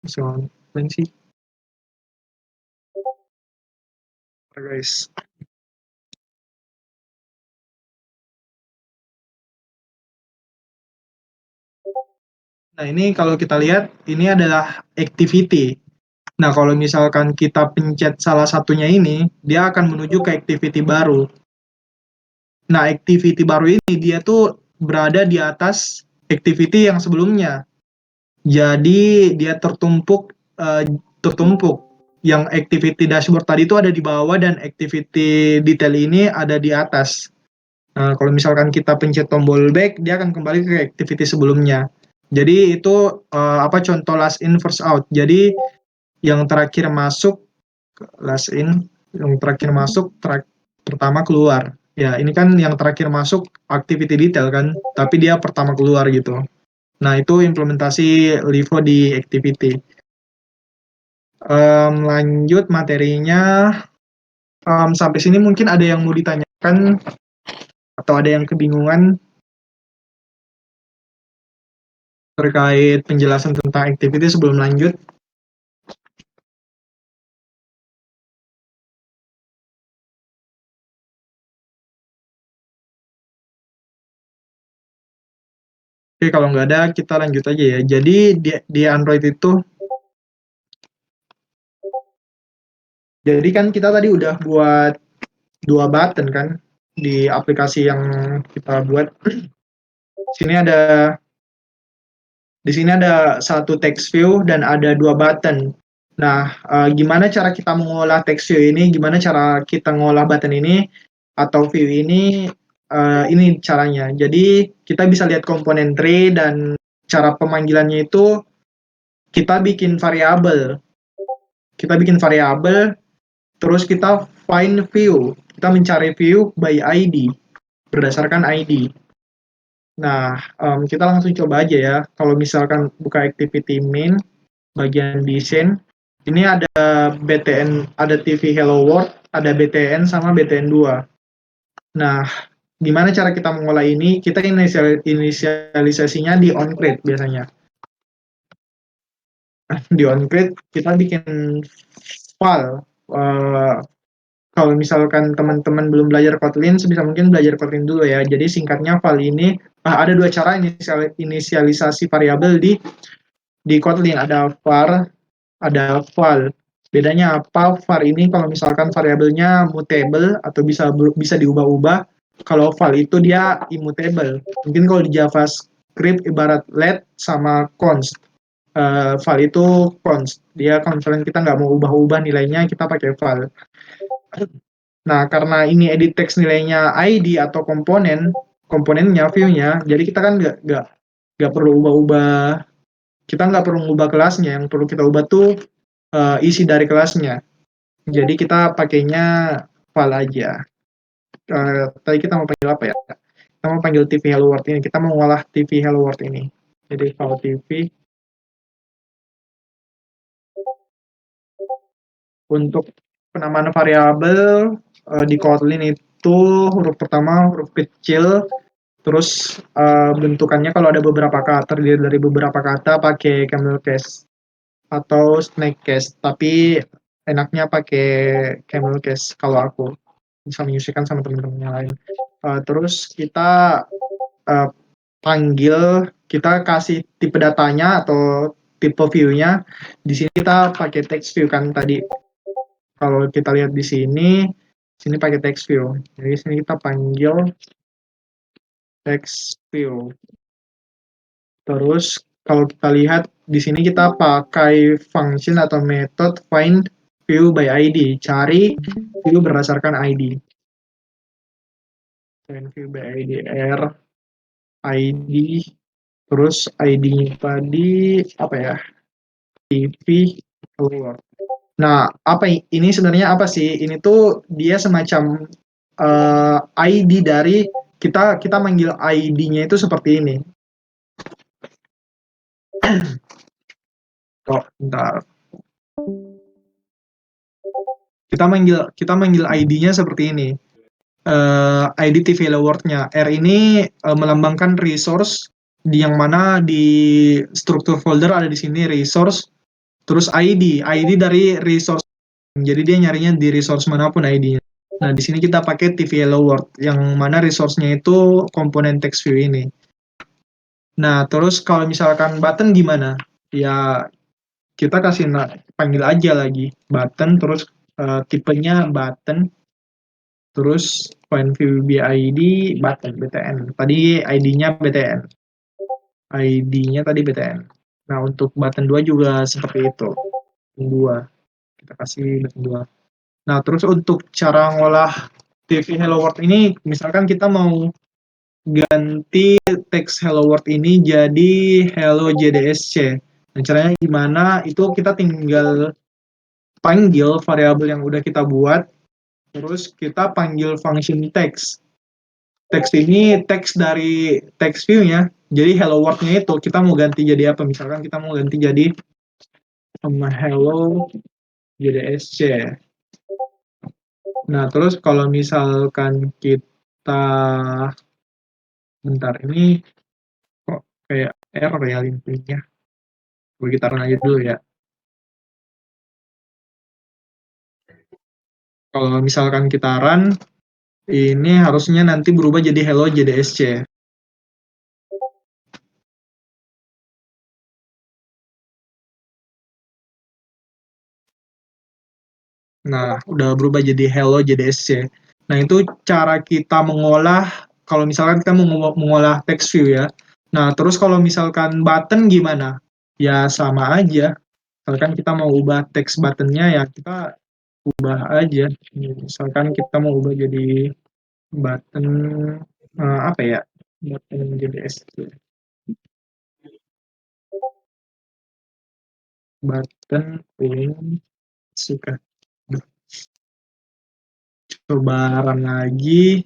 soal offline sih, guys. Nah, ini kalau kita lihat, ini adalah activity. Nah, kalau misalkan kita pencet salah satunya ini, dia akan menuju ke activity baru. Nah, activity baru ini dia tuh berada di atas activity yang sebelumnya. Jadi dia tertumpuk. Yang activity dashboard tadi itu ada di bawah dan activity detail ini ada di atas. Nah, kalau misalkan kita pencet tombol back, dia akan kembali ke activity sebelumnya. Jadi itu contoh last in first out. Jadi yang terakhir masuk last in, yang terakhir masuk pertama keluar. Ya, ini kan yang terakhir masuk activity detail kan, tapi dia pertama keluar gitu. Nah, itu implementasi LIFO di activity. Lanjut materinya. Sampai sini mungkin ada yang mau ditanyakan atau ada yang kebingungan terkait penjelasan tentang activity sebelum lanjut. Oke, kalau nggak ada, kita lanjut aja ya. Jadi di Android itu, jadi kan kita tadi udah buat 2 button kan di aplikasi yang kita buat. Sini ada Di sini ada satu text view dan ada 2 button. Nah, gimana cara kita mengolah text view ini, gimana cara kita mengolah button ini atau view ini caranya. Jadi kita bisa lihat komponen tree dan cara pemanggilannya itu kita bikin variabel. Terus kita find view. Kita mencari view by ID berdasarkan ID. Nah, kita langsung coba aja ya. Kalau misalkan buka activity main, bagian desain, ini ada BTN, ada TV Hello World, ada BTN sama BTN 2. Nah, gimana cara kita mengolah ini? Kita inisialisasinya di onCreate biasanya. Di onCreate kita bikin file. Kalau misalkan teman-teman belum belajar Kotlin, sebisa mungkin belajar Kotlin dulu ya. Jadi singkatnya file ini ada 2 cara inisialisasi variabel di Kotlin. Ada var, ada val. Bedanya apa? Var ini kalau misalkan variabelnya mutable atau bisa diubah-ubah. Kalau val itu dia immutable. Mungkin kalau di JavaScript ibarat let sama const. Val itu const. Dia kalau misalkan kita nggak mau ubah-ubah nilainya, kita pakai val. Nah, karena ini edit text nilainya ID atau komponennya, view-nya, jadi kita kan nggak perlu ubah-ubah, kita nggak perlu ubah kelasnya, yang perlu kita ubah tuh isi dari kelasnya. Jadi kita pakainya file aja. Tadi kita mau panggil apa ya? Kita mau panggil TV Hello World ini, kita mau ngolah TV Hello World ini. Jadi file TV. Untuk penamaan variabel di Kotlin itu huruf pertama huruf kecil, terus bentukannya kalau ada beberapa kata, terdiri dari beberapa kata pakai camel case atau snake case, tapi enaknya pakai camel case kalau aku bisa menyesuaikan sama teman-teman yang lain. Terus kita kita kasih tipe datanya atau tipe view-nya. Di sini kita pakai text view kan tadi. Kalau kita lihat di sini pakai text view. Jadi di sini kita panggil text view. Terus kalau kita lihat di sini kita pakai function atau method find view by ID. Cari view berdasarkan ID. Find view by ID ID. Terus ID-nya tadi apa ya? TV keluar. Nah, ini sebenarnya apa sih? Ini tuh dia semacam ID dari kita manggil ID-nya itu seperti ini. Oh, bentar. Kita manggil ID-nya seperti ini. ID TV Hello World-nya. R ini melambangkan resource yang mana di struktur folder ada di sini resource. Terus ID dari resource. Jadi dia nyarinya di resource manapun ID-nya. Nah, di sini kita pakai TV Hello World, yang mana resource-nya itu komponen text view ini. Nah, terus kalau misalkan button gimana? Ya, kita panggil aja lagi button, terus tipenya button, terus find view by ID, button, BTN. Tadi ID-nya BTN. ID-nya tadi BTN. Nah, untuk button 2 juga seperti itu. 2. Kita kasih button 2. Nah, terus untuk cara ngolah TV Hello World ini, misalkan kita mau ganti teks Hello World ini jadi Hello JDSC. Nah, caranya gimana? Itu kita tinggal panggil variabel yang udah kita buat, terus kita panggil function text. Teks ini teks dari text view-nya. Jadi Hello World-nya itu kita mau ganti jadi apa? Misalkan kita mau ganti jadi Hello JDSC. Nah, terus kalau misalkan kita bentar, ini kok kayak error ya linknya. Kita run aja dulu ya. Kalau misalkan kita run, ini harusnya nanti berubah jadi Hello JDSC. Nah, udah berubah jadi Hello JDSC. Nah, itu cara kita mengolah, kalau misalkan kita mau mengolah text view ya. Nah, terus kalau misalkan button gimana? Ya sama aja. Misalkan kita mau ubah teks buttonnya ya kita ubah aja. Misalkan kita mau ubah jadi button apa ya? Button JDS. Button Win suka. Coba run lagi.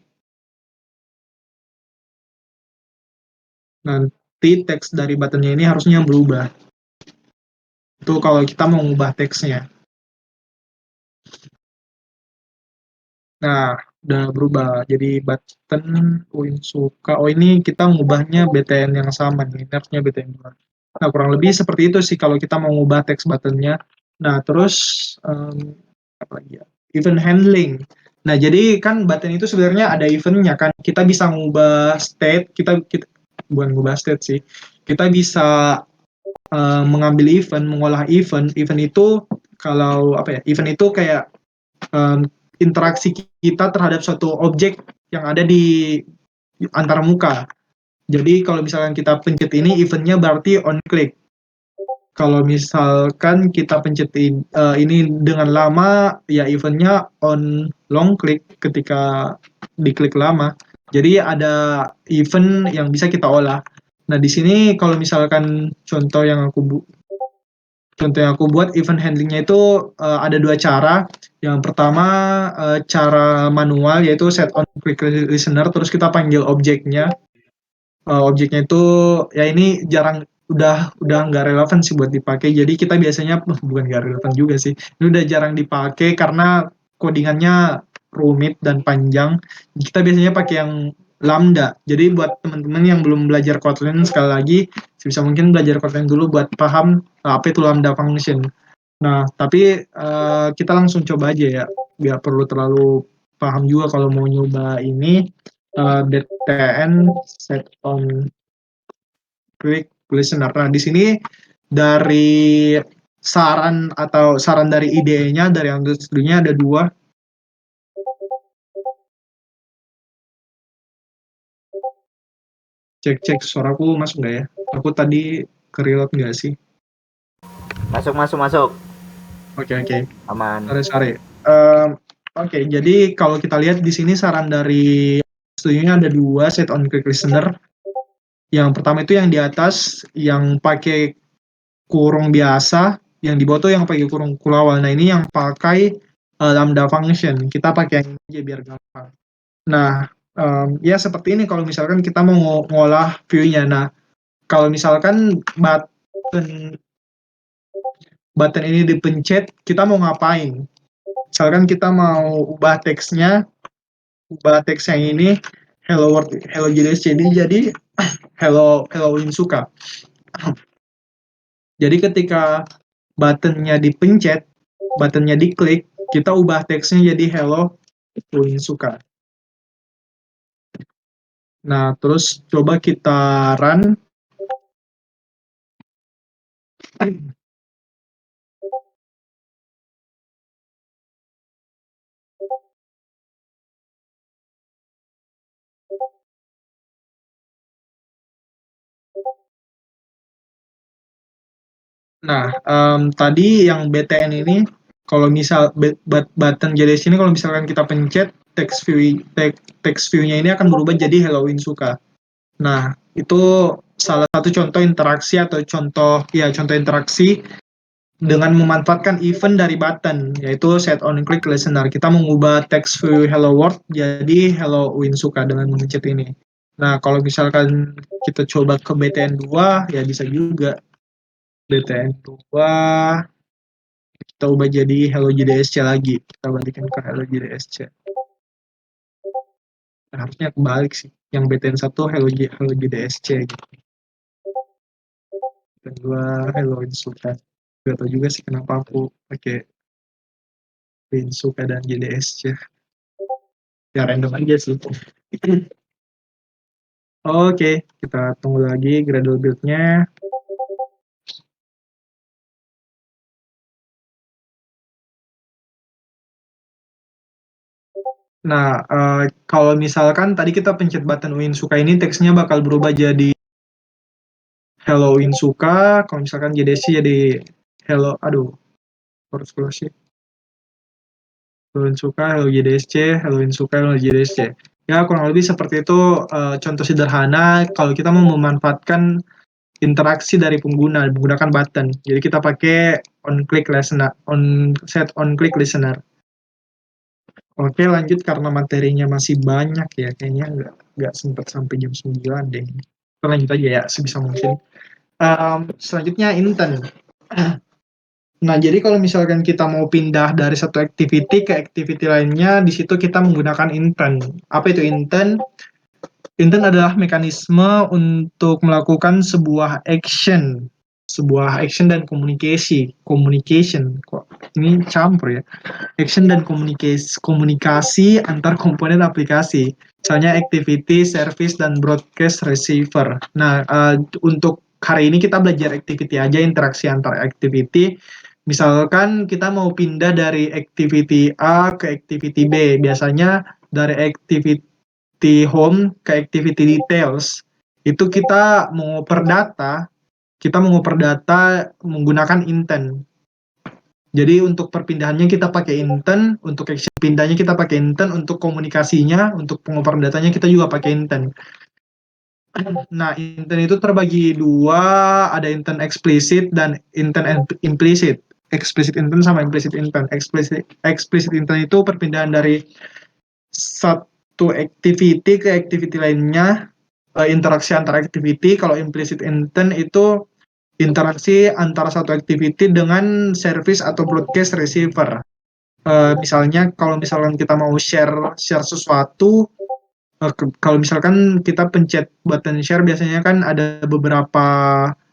Nanti teks dari buttonnya ini harusnya berubah. Itu kalau kita mau ngubah teksnya. Nah, udah berubah. Jadi button Win suka. Oh, ini kita ngubahnya BTN yang sama nih. Nerfnya BTN 2. Nah, kurang lebih seperti itu sih kalau kita mau ngubah teks buttonnya. Nah, terus apa lagi ya? Event handling. Nah, jadi kan button itu sebenarnya ada eventnya kan. Kita bisa ngubah state, kita bukan ngubah state sih. Kita bisa mengambil event, mengolah event. Event itu kalau apa ya? Event itu kayak um, interaksi kita terhadap suatu objek yang ada di antara muka. Jadi kalau misalkan kita pencet ini, eventnya berarti on click. Kalau misalkan kita pencet ini dengan lama, ya eventnya on long click ketika diklik lama. Jadi ada event yang bisa kita olah. Nah, di sini kalau misalkan contoh yang aku buat event handlingnya itu ada dua cara. Yang pertama cara manual yaitu set on quick listener, terus kita panggil objeknya. Objeknya itu ya ini udah nggak relevan sih buat dipakai. Jadi kita biasanya bukan nggak relevan juga sih. Ini udah jarang dipakai karena codingannya rumit dan panjang. Kita biasanya pakai yang Lambda. Jadi buat teman-teman yang belum belajar Kotlin sekali lagi sebisa mungkin belajar Kotlin dulu buat paham apa itu Lambda function. Nah, tapi kita langsung coba aja ya. Nggak perlu terlalu paham juga kalau mau nyoba ini. BTN set on quick listener. Nah, di sini dari saran dari idenya dari Android Studio-nya ada dua. Cek suaraku masuk nggak ya? Aku tadi ke-reload nggak sih? Masuk. Oke. Aman. Sorry. Oke, jadi kalau kita lihat di sini saran dari studionya ada dua set on quick listener. Yang pertama itu yang di atas yang pakai kurung biasa, yang di bawah tuh yang pakai kurung kulawal. Nah, ini yang pakai lambda function. Kita pakai yang ini aja biar gampang. Nah, ya seperti ini kalau misalkan kita mau ngolah view-nya. Nah, kalau misalkan button ini dipencet, kita mau ngapain? Misalkan kita mau ubah teksnya yang ini hello world, hello JDS jadi hello Insuka. Jadi ketika buttonnya dipencet, buttonnya diklik, kita ubah teksnya jadi hello Insuka. Nah, terus coba kita run. Nah, tadi yang BTN ini, kalau misal button JDS ini kalau misalkan kita pencet, text view-nya ini akan berubah jadi Hello Insuka. Nah, itu salah satu contoh interaksi atau contoh interaksi dengan memanfaatkan event dari button, yaitu set on click listener. Kita mengubah text view Hello World jadi Hello Insuka dengan memencet ini. Nah, kalau misalkan kita coba ke BTN 2, ya bisa juga. BTN 2 kita ubah jadi Hello JDSC lagi. Kita balikin ke Hello JDSC. Nah, harusnya kebalik sih. Yang BTN 1 Hello JDSC gitu. BTN 2 Hello Insuka. Gak tau juga sih kenapa aku pakai Insuka dan JDSC. Ya random aja sih. Oke, kita tunggu lagi Gradle build-nya. Nah, kalau misalkan tadi kita pencet button Insuka ini teksnya bakal berubah jadi Hello Insuka, kalau misalkan JDSC jadi Hello, aduh, harus close sih. Hello Insuka, Hello JDSC, Hello Insuka, Hello JDSC. Ya, kurang lebih seperti itu contoh sederhana kalau kita mau memanfaatkan interaksi dari pengguna menggunakan button. Jadi kita pakai set on click listener. Oke, lanjut karena materinya masih banyak ya, kayaknya nggak sempat sampai jam 9 deh. Kita lanjut aja ya, sebisa mungkin. Selanjutnya intern. Nah, jadi kalau misalkan kita mau pindah dari satu activity ke activity lainnya, di situ kita menggunakan intern. Apa itu intern? Intern adalah mekanisme untuk melakukan sebuah action dan communication. Kok ini campur ya? Action dan komunikasi antar komponen aplikasi. Misalnya activity, service, dan broadcast receiver. Nah, untuk hari ini kita belajar activity aja, interaksi antar activity. Misalkan kita mau pindah dari activity A ke activity B. Biasanya dari activity home ke activity details. Itu kita mengoper data menggunakan intent. Jadi untuk perpindahannya kita pakai intent, untuk action pindahnya kita pakai intent, untuk komunikasinya, untuk pengoperan datanya kita juga pakai intent. Nah, intent itu terbagi dua, ada intent explicit dan intent implicit. Explicit intent sama implicit intent. Explicit intent itu perpindahan dari satu activity ke activity lainnya, interaksi antar activity. Kalau implicit intent itu interaksi antara satu activity dengan service atau broadcast receiver. Misalnya kalau misalkan kita mau share sesuatu, kalau misalkan kita pencet button share, biasanya kan ada beberapa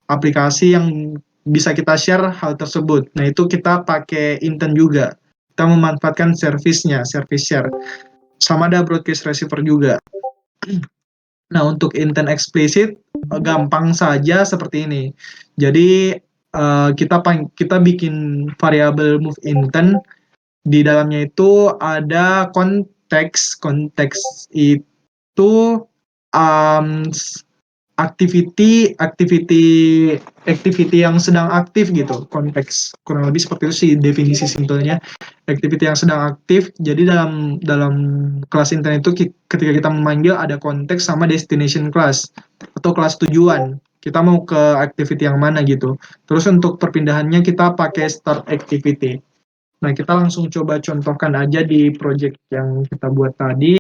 aplikasi yang bisa kita share hal tersebut. Nah, itu kita pakai intent juga. Kita memanfaatkan service share. Sama ada broadcast receiver juga. Nah, untuk intent explicit gampang saja seperti ini. Jadi kita bikin variabel move intent, di dalamnya itu ada konteks itu activity yang sedang aktif gitu, konteks kurang lebih seperti itu sih definisi simpelnya, activity yang sedang aktif. Jadi dalam kelas intern itu ketika kita memanggil ada konteks sama destination class atau kelas tujuan, kita mau ke activity yang mana gitu. Terus untuk perpindahannya kita pakai start activity. Nah, kita langsung coba contohkan aja di project yang kita buat tadi.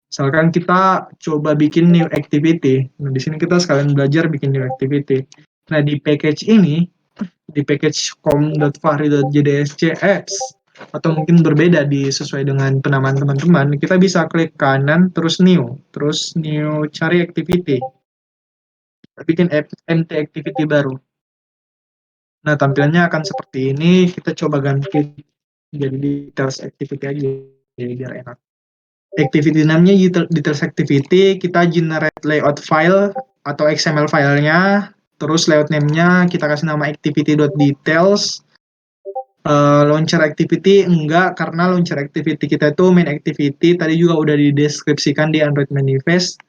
Misalkan kita coba bikin new activity. Nah, di sini kita sekalian belajar bikin new activity. Nah, di package ini, di package com.fahri.jdsc apps, atau mungkin berbeda sesuai dengan penamaan teman-teman, kita bisa klik kanan, terus new cari activity. Bikin empty activity baru. Nah, tampilannya akan seperti ini. Kita coba ganti jadi details activity aja, jadi biar enak. Activity namanya details activity, kita generate layout file atau XML filenya, terus layout name-nya kita kasih nama activity.details. Launcher activity enggak, karena launcher activity kita itu main activity, tadi juga udah dideskripsikan di Android Manifest.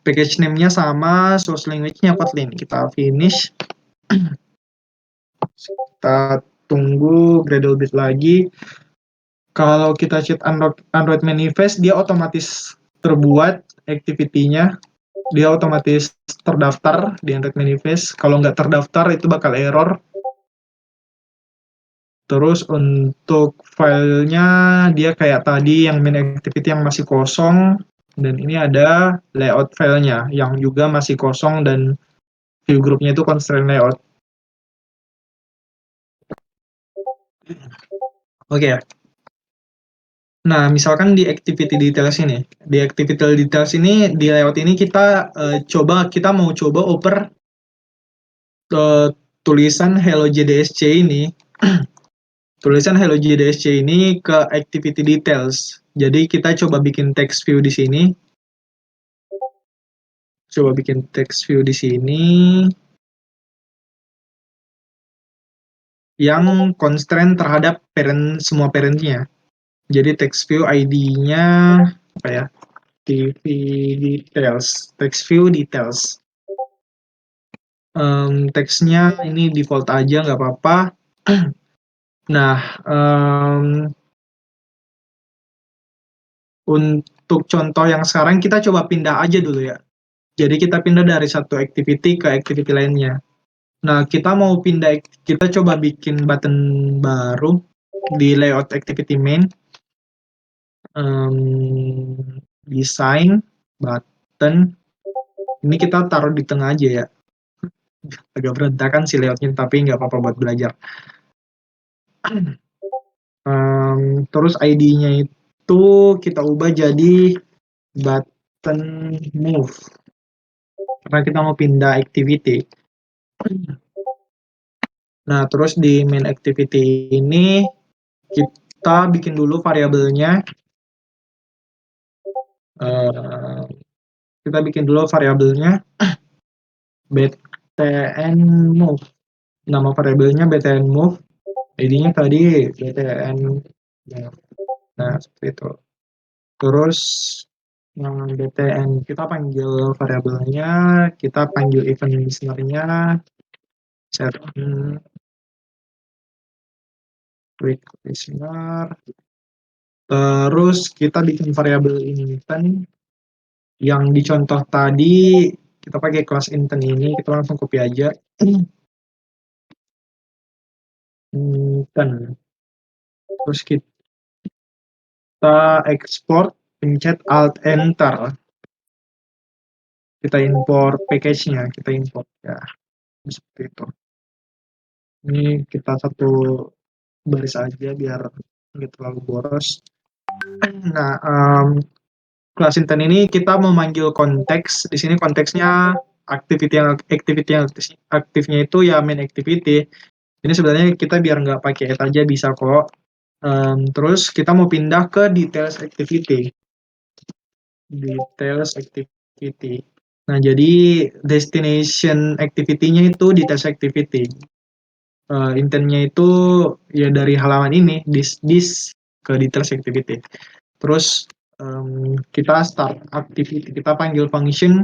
Package name-nya sama, source language-nya Kotlin. Kita finish. Kita tunggu Gradle bit lagi. Kalau kita check Android Manifest, dia otomatis terbuat activity-nya, dia otomatis terdaftar di Android Manifest. Kalau nggak terdaftar, itu bakal error. Terus untuk filenya, dia kayak tadi yang main activity yang masih kosong, dan ini ada layout filenya yang juga masih kosong, dan view grupnya itu constraint layout. Oke ya. Nah, misalkan di activity details ini, di layout ini kita mau coba oper tulisan Hello JDSC ini, tulisan Hello JDSC ini ke activity details. Jadi kita coba bikin text view di sini. Coba bikin text view di sini yang constraint terhadap semua parent-nya. Jadi text view ID-nya apa ya? TV details, text view details. Teksnya ini default aja, nggak apa-apa. Nah, untuk contoh yang sekarang kita coba pindah aja dulu ya. Jadi kita pindah dari satu activity ke activity lainnya. Nah, kita coba bikin button baru di layout activity main. Design, button. Ini kita taruh di tengah aja ya. Agak berantakan sih layoutnya, tapi nggak apa-apa buat belajar. Terus ID-nya itu kita ubah jadi button move. Karena kita mau pindah activity. Nah, terus di main activity ini kita bikin dulu variabelnya. Kita bikin dulu variabelnya btn move. Nama variabelnya btn move. ID-nya tadi btn move. Nah, seperti itu. Terus yang btn kita panggil variabelnya, kita panggil event listener-nya set quick listener. Terus kita bikin variabel intent yang dicontoh tadi, kita pakai kelas intent ini, kita langsung copy aja. Intent. Terus kita export, pencet Alt Enter. Kita import package-nya, kita import ya. Seperti itu. Ini kita satu baris aja biar nggak terlalu boros. Nah, kelas intent ini kita memanggil konteks. Di sini konteksnya activity yang aktifnya itu ya main activity. Ini sebenarnya kita biar nggak pakai add aja bisa kok. Terus kita mau pindah ke details activity. Details activity. Nah, jadi destination activity-nya itu details activity. Intentnya itu ya dari halaman ini, this ke details activity. Terus kita start activity, kita panggil function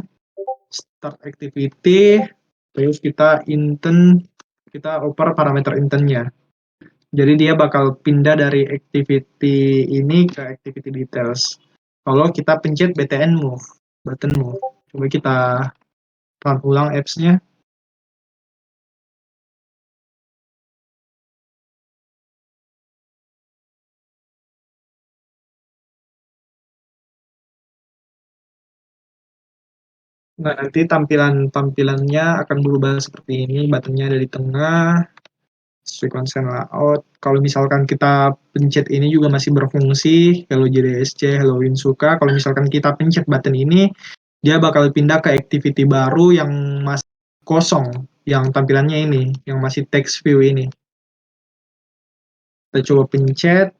start activity, terus kita intent, kita oper parameter intentnya. Jadi dia bakal pindah dari activity ini ke activity details. Kalau kita pencet btn move, button move. Coba kita run ulang apps-nya. Nah, nanti tampilannya akan berubah seperti ini. Buttonnya ada di tengah, sesuai consent layout. Kalau misalkan kita pencet ini juga masih berfungsi, Hello JDSC, Hello Winsuka. Kalau misalkan kita pencet button ini, dia bakal pindah ke activity baru yang masih kosong, yang tampilannya ini, yang masih text view ini. Kita coba pencet.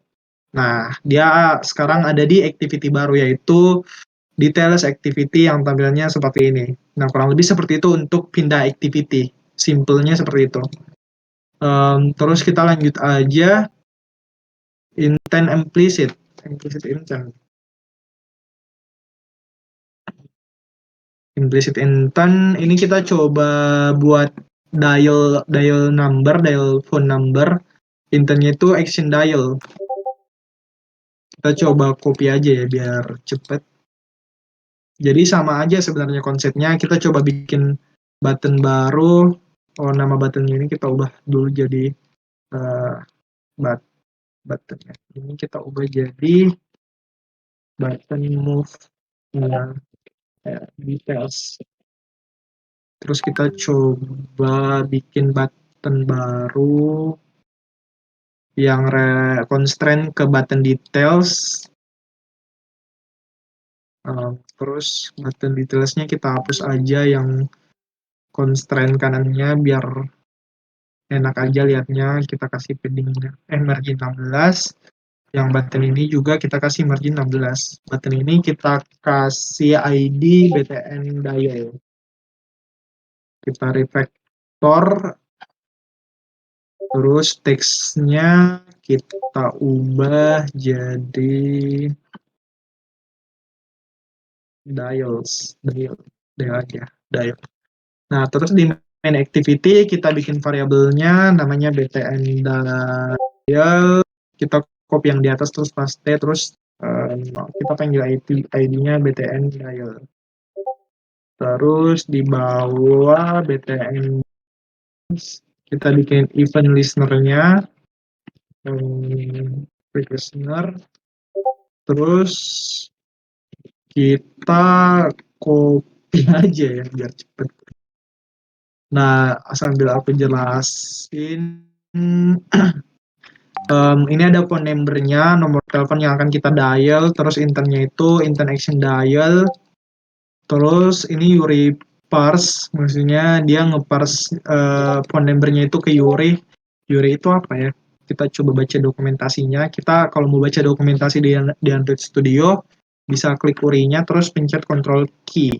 Nah, dia sekarang ada di activity baru, yaitu details activity yang tampilannya seperti ini. Nah, kurang lebih seperti itu untuk pindah activity. Simpelnya seperti itu. Terus kita lanjut aja. Intent implicit intent. Implicit intent ini kita coba buat dial phone number. Intentnya itu action dial. Kita coba copy aja ya biar cepet. Jadi sama aja sebenarnya konsepnya. Kita coba bikin button baru. Oh, nama buttonnya ini kita ubah dulu jadi buttonnya. Ini kita ubah jadi button move details. Terus kita coba bikin button baru yang constraint ke button details. Terus button detailsnya kita hapus aja yang constraint kanannya biar enak aja lihatnya. Kita kasih paddingnya margin 16. Yang button ini juga kita kasih margin 16. Button ini kita kasih ID btn dial. Kita refactor. Terus teksnya kita ubah jadi dial aja, dial. Nah, terus di main activity, kita bikin variabelnya namanya btn dial, kita copy yang di atas terus paste, terus kita panggil ID-nya btn dial. Terus di bawah btn kita bikin event listener-nya, listener, terus kita copy aja ya biar cepet. Nah, sambil aku jelasin, ini ada phone number-nya, nomor telepon yang akan kita dial, terus internnya itu intern action dial, terus ini Yuri parse, maksudnya dia ngeparse phone number-nya itu ke Yuri. Yuri itu apa ya? Kita coba baca dokumentasinya. Kita kalau mau baca dokumentasi di Android Studio, bisa klik URI-nya, terus pencet Control key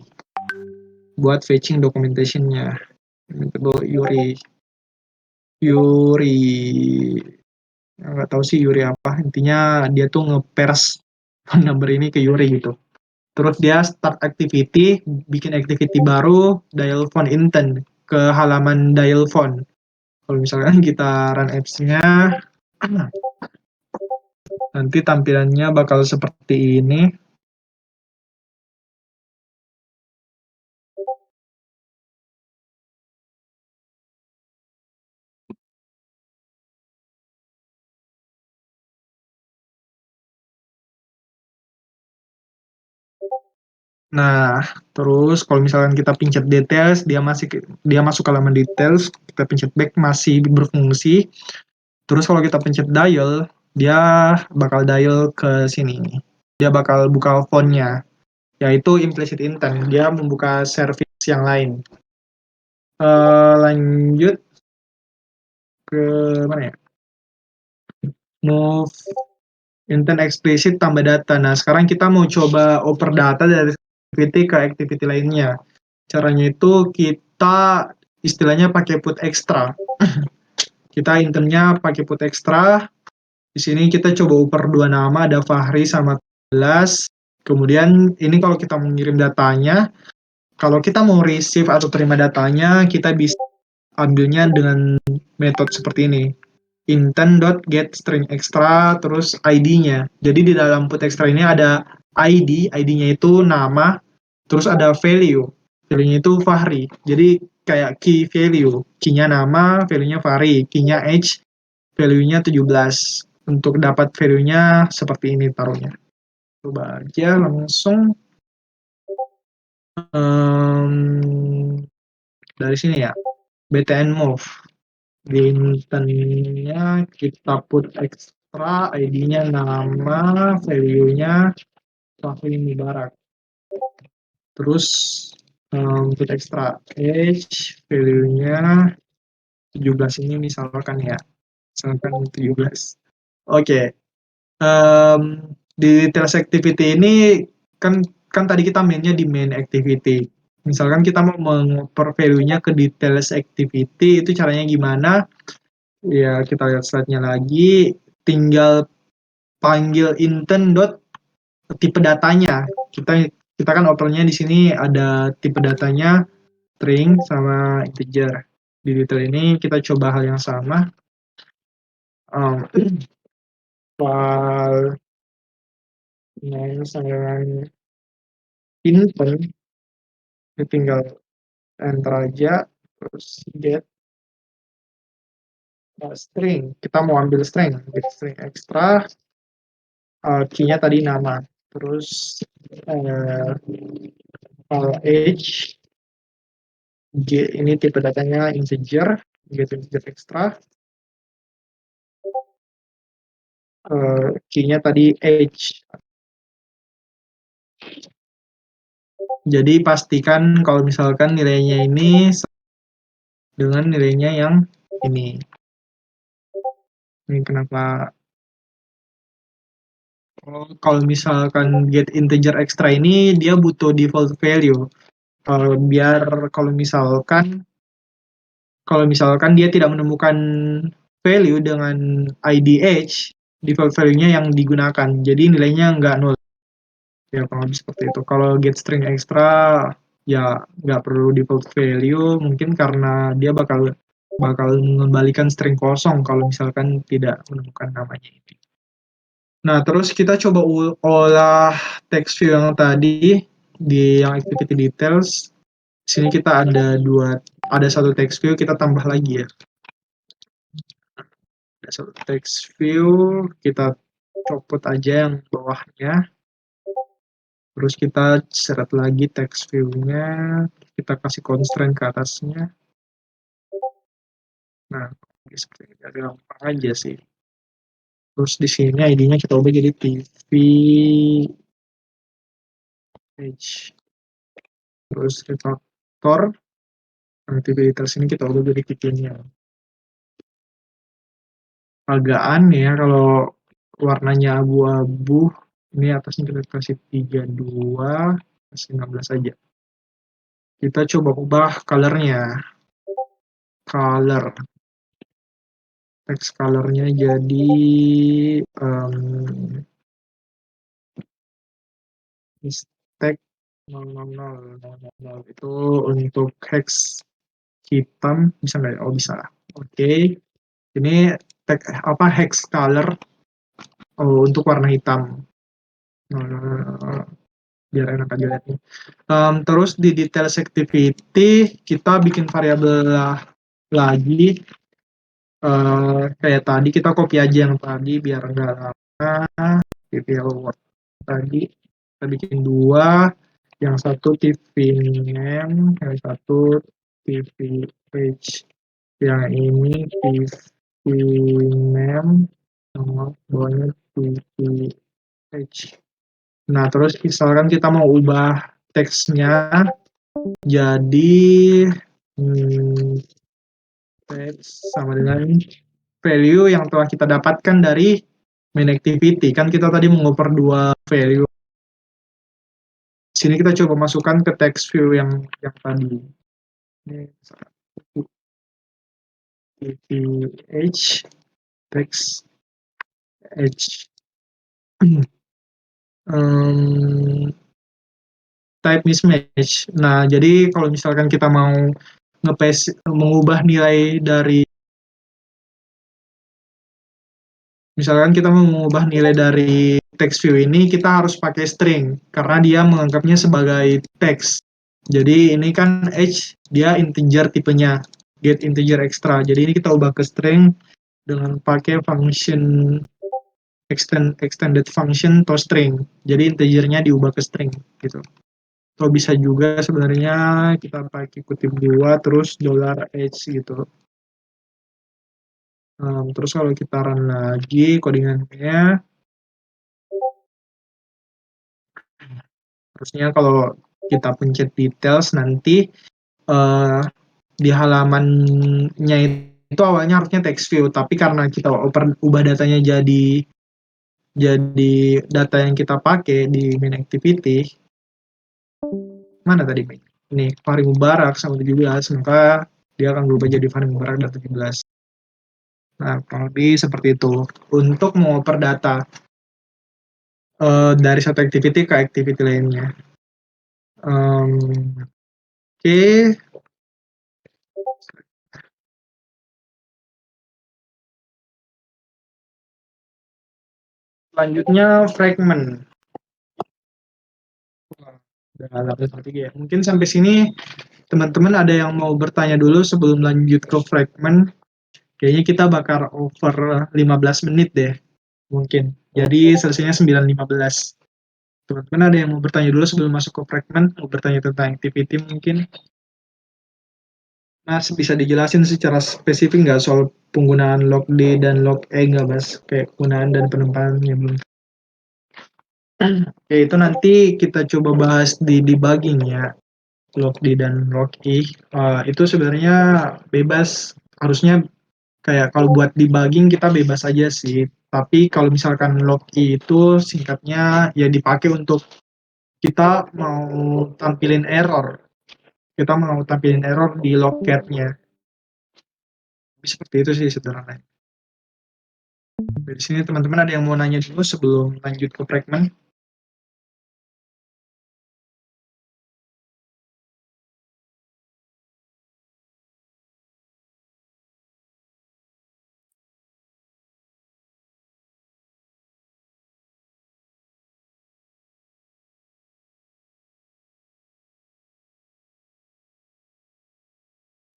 buat fetching documentation-nya. Yuri nggak tahu sih Yuri apa, intinya dia tuh ngepers phone number ini ke Yuri gitu. Terus dia start activity, bikin activity baru, dial phone intern ke halaman dial phone. Kalau misalkan kita run apps-nya, nanti tampilannya bakal seperti ini. Nah, terus kalau misalkan kita pencet details, dia masuk ke halaman details, kita pencet back masih berfungsi. Terus kalau kita pencet dial, dia bakal dial ke sini. Dia bakal buka phone-nya, yaitu implicit intent. Dia membuka service yang lain. Lanjut ke mana ya? Move intent explicit tambah data. Nah, sekarang kita mau coba oper data dari activity ke activity lainnya. Caranya itu kita istilahnya pakai put extra. Kita internnya pakai put extra. Di sini kita coba oper dua nama, ada Fahri sama 13. Kemudian ini kalau kita mau ngirim datanya, kalau kita mau receive atau terima datanya, kita bisa ambilnya dengan metode seperti ini. Intent.getStringExtra terus ID-nya. Jadi di dalam put extra ini ada ID-nya itu nama, terus ada value. Value-nya itu Fahri. Jadi kayak key value. Key-nya nama, value-nya Fahri. Key-nya age, value-nya 17. Untuk dapat value-nya seperti ini taruhnya. Coba aja langsung dari sini ya. btn move. Di internnya kita put extra, ID-nya nama, value-nya Fahri Mubarak. Terus put extra age, value-nya 17 ini misalkan ya. Misalkan 17. Oke. Di details activity ini kan tadi kita mainnya di main activity. Misalkan kita mau mengoper value-nya ke details activity, itu caranya gimana? Ya, kita lihat slide-nya lagi. Tinggal panggil intern dot tipe datanya. Kita kan opernya di sini ada tipe datanya string sama integer. Di detail ini kita coba hal yang sama. File name sama intern, tinggal enter aja, terus get string. Kita mau ambil string, get string extra, key-nya tadi nama, terus file age, ini tipe datanya integer, get integer extra, key-nya tadi age. Jadi pastikan kalau misalkan nilainya ini dengan nilainya yang ini. Ini kenapa? Kalau misalkan get integer extra ini dia butuh default value. Biar kalau misalkan dia tidak menemukan value dengan ID age, default value-nya yang digunakan. Jadi nilainya nggak nol. Ya, kurang lebih seperti itu. Kalau get string extra ya nggak perlu default value, mungkin karena dia bakal mengembalikan string kosong kalau misalkan tidak menemukan namanya ini. Nah, terus kita coba olah text view yang tadi di yang activity details. Sini kita ada satu text view, kita tambah lagi ya. Ada satu text view, kita copot aja yang bawahnya. Terus kita seret lagi text view-nya, kita kasih constraint ke atasnya. Nah, seperti ini, agak gampang aja sih. Terus di sini ID-nya kita ubah jadi TV page. Terus refactor, aktivitas ini kita ubah jadi titiknya. Agak aneh ya kalau warnanya abu-abu. Ini atasnya kita kasih 32, kasih 16 aja. Kita coba ubah color-nya. Color. Text color-nya jadi mistake 000. Itu untuk hex hitam bisa nggak ya? Oh bisa. Oke. Ini hex color untuk warna hitam. Biar enak aja lihatnya. Terus di details activity kita bikin variabel lagi. Kayak tadi kita copy aja yang tadi biar nggak lama. Word tadi kita bikin dua, yang satu TV name, yang satu TV page, yang ini TV name, sama bawahnya TV page. Nah, terus misalkan kita mau ubah teksnya jadi teks sama dengan value yang telah kita dapatkan dari main activity. Kan kita tadi mengoper dua value. Sini kita coba masukkan ke text view yang tadi. Ini TVH text h type mismatch. Nah, jadi kalau misalkan kita mau mengubah nilai dari text view ini, kita harus pakai string karena dia menganggapnya sebagai teks. Jadi ini kan h dia integer tipenya, get integer extra. Jadi ini kita ubah ke string dengan pakai function extended function toString. Jadi integernya diubah ke string gitu. Atau bisa juga sebenarnya kita pakai kutip dua terus $h gitu. Terus kalau kita run lagi codingannya, terusnya kalau kita pencet details nanti di halamannya itu awalnya harusnya text view, tapi karena kita ubah datanya jadi data yang kita pakai di main activity, mana tadi main? Ini Fahri Mubarak sama 17, maka dia akan berubah jadi Fahri Mubarak dan 17. Nah, kurang lebih seperti itu. Untuk mengoper data dari satu activity ke activity lainnya. Oke. Selanjutnya fragment. Ya. Mungkin sampai sini teman-teman ada yang mau bertanya dulu sebelum lanjut ke fragment. Kayaknya kita bakal over 15 menit deh. Mungkin. Jadi selesainya 9.15. Teman-teman ada yang mau bertanya dulu sebelum masuk ke fragment? Mau bertanya tentang activity mungkin? Mas, bisa dijelasin secara spesifik nggak soal penggunaan log D dan log E nggak, Mas? Kayak penggunaan dan penempatannya belum. Oke, itu nanti kita coba bahas di debugging ya. Log D dan log E. Itu sebenarnya bebas. Harusnya kayak kalau buat debugging kita bebas aja sih. Tapi kalau misalkan log E itu singkatnya ya dipakai untuk kita mau tampilin error. Kita mau tampilin error di logcat-nya. Seperti itu sih sederhananya. Dari sini teman-teman ada yang mau nanya dulu sebelum lanjut ke fragment?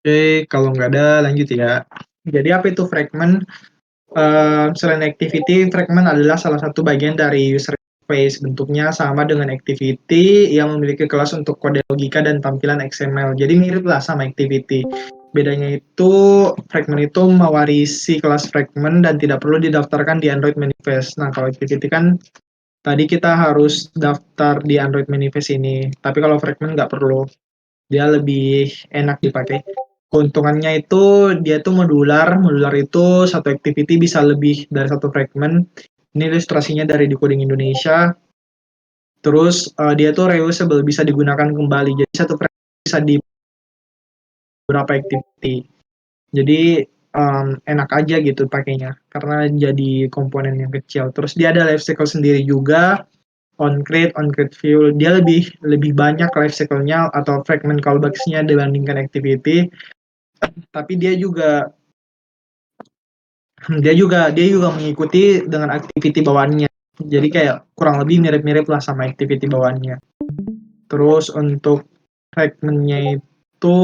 Oke, kalau nggak ada lanjut ya. Jadi apa itu fragment? Selain activity, fragment adalah salah satu bagian dari user interface. Bentuknya sama dengan activity yang memiliki kelas untuk kode logika dan tampilan XML. Jadi mirip lah sama activity. Bedanya itu, fragment itu mewarisi kelas fragment dan tidak perlu didaftarkan di Android Manifest. Nah, kalau activity kan tadi kita harus daftar di Android Manifest ini. Tapi kalau fragment nggak perlu. Dia lebih enak dipakai. Keuntungannya itu dia tuh modular itu satu activity bisa lebih dari satu fragment. Ini ilustrasinya dari Decoding Indonesia. Terus dia tuh reusable, bisa digunakan kembali. Jadi satu fragment bisa di beberapa activity. Jadi enak aja gitu pakainya karena jadi komponen yang kecil. Terus dia ada life cycle sendiri juga. On-create view, dia lebih banyak life cycle-nya atau fragment callbacks-nya dibandingkan activity. Tapi dia juga mengikuti dengan activity bawaannya. Jadi kayak kurang lebih mirip-mirip lah sama activity bawaannya. Terus untuk fragmentnya itu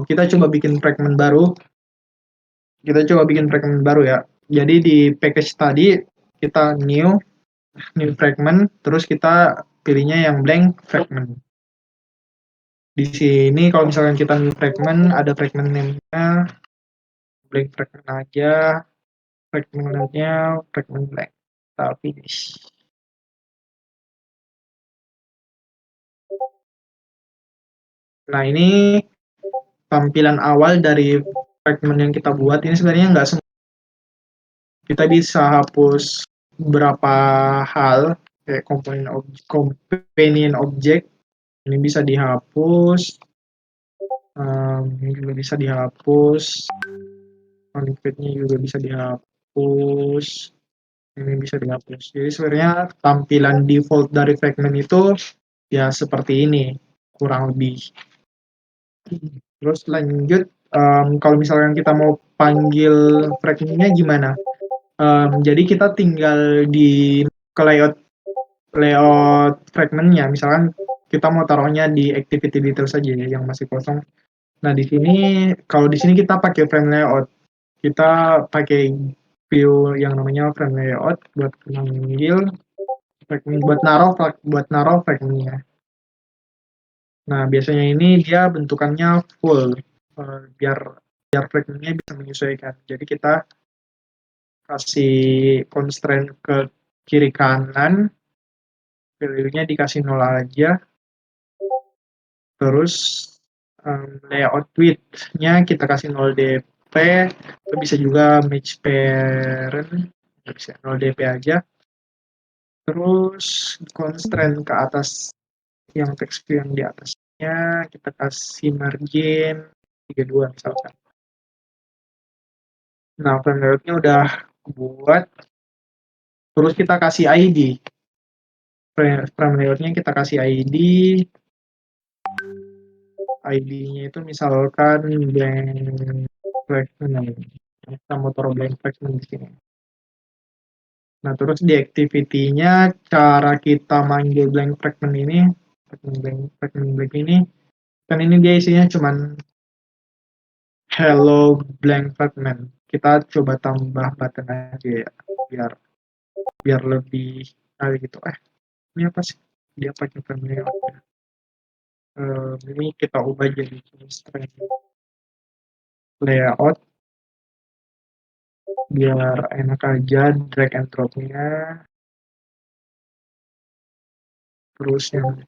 kita coba bikin fragment baru. Ya. Jadi di package tadi kita new fragment, terus kita pilihnya yang blank fragment. Di sini kalau misalkan kita new fragment, ada fragment name-nya, blank fragment aja, fragment-nya fragment blank. Kita finish. Nah, ini tampilan awal dari fragment yang kita buat. Ini sebenarnya nggak semua. Kita bisa hapus beberapa hal, kayak companion object. Ini bisa dihapus. Ini juga bisa dihapus. Convert-nya juga bisa dihapus. Ini bisa dihapus. Jadi sebenarnya tampilan default dari fragment itu ya seperti ini, kurang lebih. Terus lanjut, kalau misalkan kita mau panggil fragmentnya gimana? Jadi kita tinggal ke layout fragmentnya. Misalkan kita mau taruhnya di activity details saja ya, yang masih kosong. Nah, kalau di sini kita pakai frame layout. Kita pakai view yang namanya frame layout buat panggil fragment, buat naruh fragmentnya. Nah, biasanya ini dia bentukannya full, biar fragmentnya bisa menyesuaikan. Jadi kita kasih constraint ke kiri kanan, value-nya dikasih 0 aja, terus layout width-nya kita kasih 0 dp, itu bisa juga match parent, bisa 0 dp aja, terus constraint ke atas yang text view yang di atasnya kita kasih margin 32 misalkan. Nah, frame layout-nya udah buat, terus kita kasih ID. Frame layout-nya kita kasih ID. ID-nya itu misalkan blank fragment. Kita mau taruh blank fragment di sini. Nah, terus di activity-nya cara kita manggil blank fragment ini, fragment blank ini, kan ini dia isinya cuman hello blank fragment. Kita coba tambah button aja ya, biar lebih gitu. Ini apa sih? Dia pakai frame layout. Ini kita ubah jadi string layout biar enak aja drag and drop-nya. Terus yang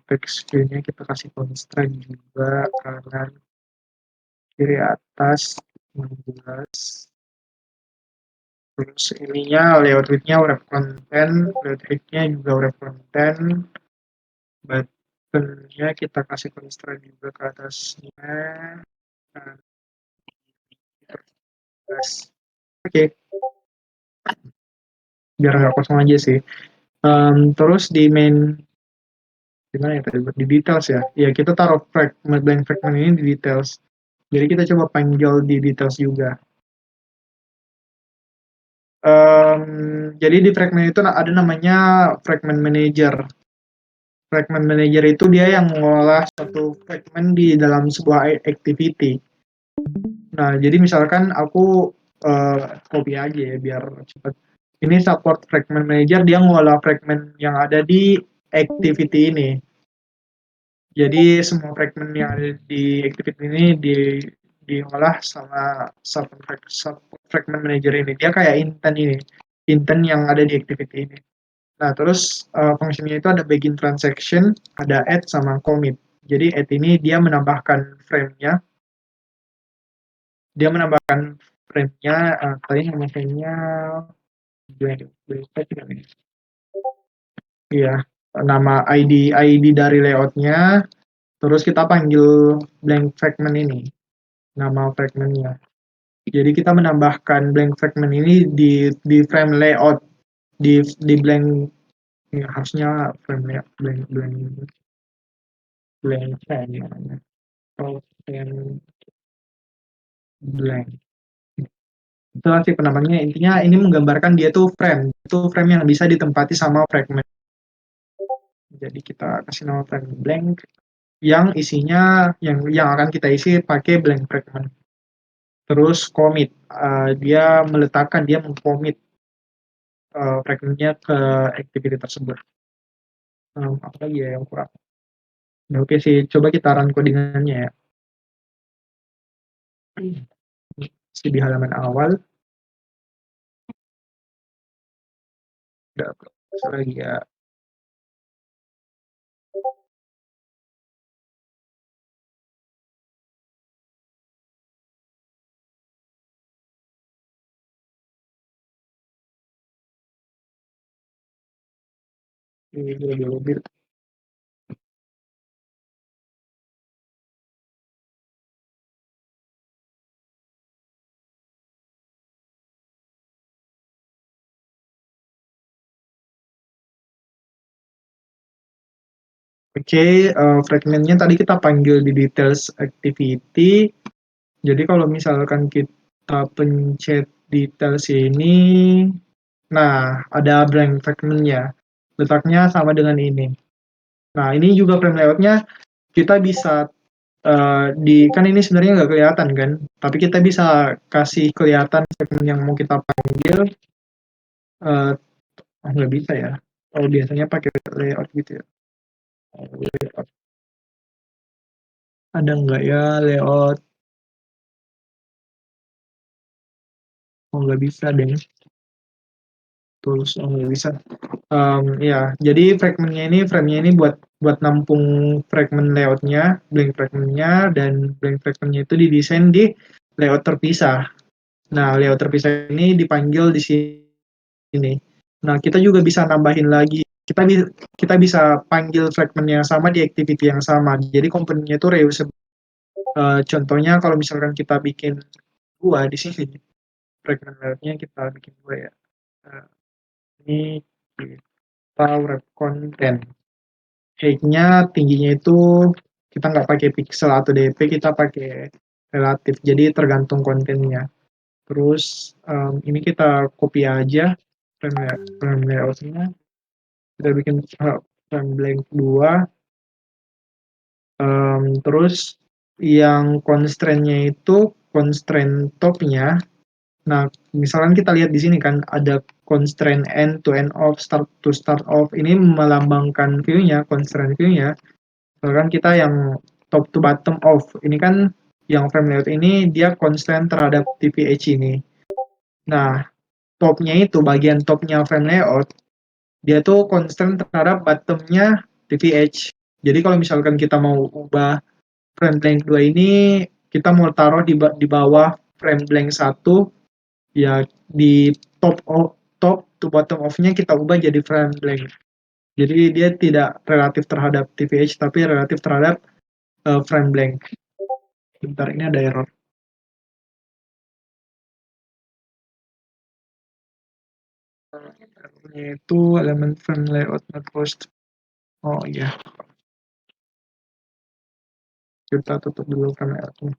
text view-nya kita kasih constraint juga, kanan kiri atas 16. Terus ininya layout width-nya wrap content, layout height-nya juga wrap content, button-nya kita kasih constraint juga ke atasnya. Oke, biar nggak kosong aja sih. Terus di gimana ya tadi, di details ya. Ya kita taruh blank fragment ini di details. Jadi kita coba panggil di details juga. Jadi di fragment itu ada namanya fragment manager. Fragment manager itu dia yang mengolah satu fragment di dalam sebuah activity. Nah, jadi misalkan aku copy aja ya biar cepat. Ini support fragment manager, dia ngolah fragment yang ada di activity ini. Jadi semua fragment yang ada di activity ini diolah sama support fragment manager ini. Dia kayak intent yang ada di activity ini. Nah, terus fungsinya itu ada begin transaction, ada add sama commit. Jadi add ini dia menambahkan frame-nya, tadi nama frame-nya iya, nama ID dari layout-nya, terus kita panggil blank fragment ini, nama fragment-nya. Jadi kita menambahkan blank fragment ini di frame layout, di blank ya, harusnya frame layout, blank frame namanya. Blank. Itulah sih penamanya. Intinya ini menggambarkan dia tuh frame yang bisa ditempati sama fragment. Jadi kita kasih nama frame blank yang isinya yang akan kita isi pakai blank fragment. Terus commit, dia mengcommit fragmentnya ke activity tersebut. Apa lagi ya yang kurang? Nah, oke sih, coba kita run codingannya ya. Masih di halaman awal. Udah lagi ya. Ini dulu. Oke, fragmentnya tadi kita panggil di details activity. Jadi kalau misalkan kita pencet details ini, nah ada blank fragmentnya. Letaknya sama dengan ini. Nah, ini juga frame layoutnya kita bisa kan ini sebenarnya nggak kelihatan kan, tapi kita bisa kasih kelihatan fragment yang mau kita panggil. Uh, nggak bisa ya. Kalau biasanya pakai layout gitu ya. Layout. Ada nggak ya layout? Oh, nggak bisa deh. Tools, oh nggak bisa. Ya, jadi frame-nya ini buat nampung fragment layoutnya, blank fragmentnya, dan blank fragmentnya itu didesain di layout terpisah. Nah, layout terpisah ini dipanggil di sini. Nah, kita juga bisa nambahin lagi. Kita bisa panggil fragment yang sama di activity yang sama. Jadi komponennya itu reusable. Contohnya kalau misalkan kita bikin dua di sini, fragment layoutnya kita bikin dua ya. Ini kita wrap content. Height-nya tingginya itu kita nggak pakai pixel atau DP, kita pakai relatif. Jadi tergantung kontennya. Terus ini kita copy aja frame layout-nya. Kita bikin frame blank 2. Terus yang constraint-nya itu constraint top-nya. Nah, misalkan kita lihat di sini kan ada constraint end to end off, start to start off. Ini melambangkan view-nya, constraint view-nya. Misalkan kita yang top to bottom off. Ini kan yang frame layout ini dia constraint terhadap TPH ini. Nah, topnya itu bagian topnya frame layout dia tuh constraint terhadap bottomnya TPH. Jadi kalau misalkan kita mau ubah frame blank 2 ini, kita mau taruh di bawah frame blank 1, ya di top to bottom of-nya kita ubah jadi frame blank. Jadi dia tidak relatif terhadap TPH, tapi relatif terhadap frame blank. Bentar, ini ada error. Errornya itu elemen frame layout not post. Oh iya. Kita tutup dulu frame layoutnya.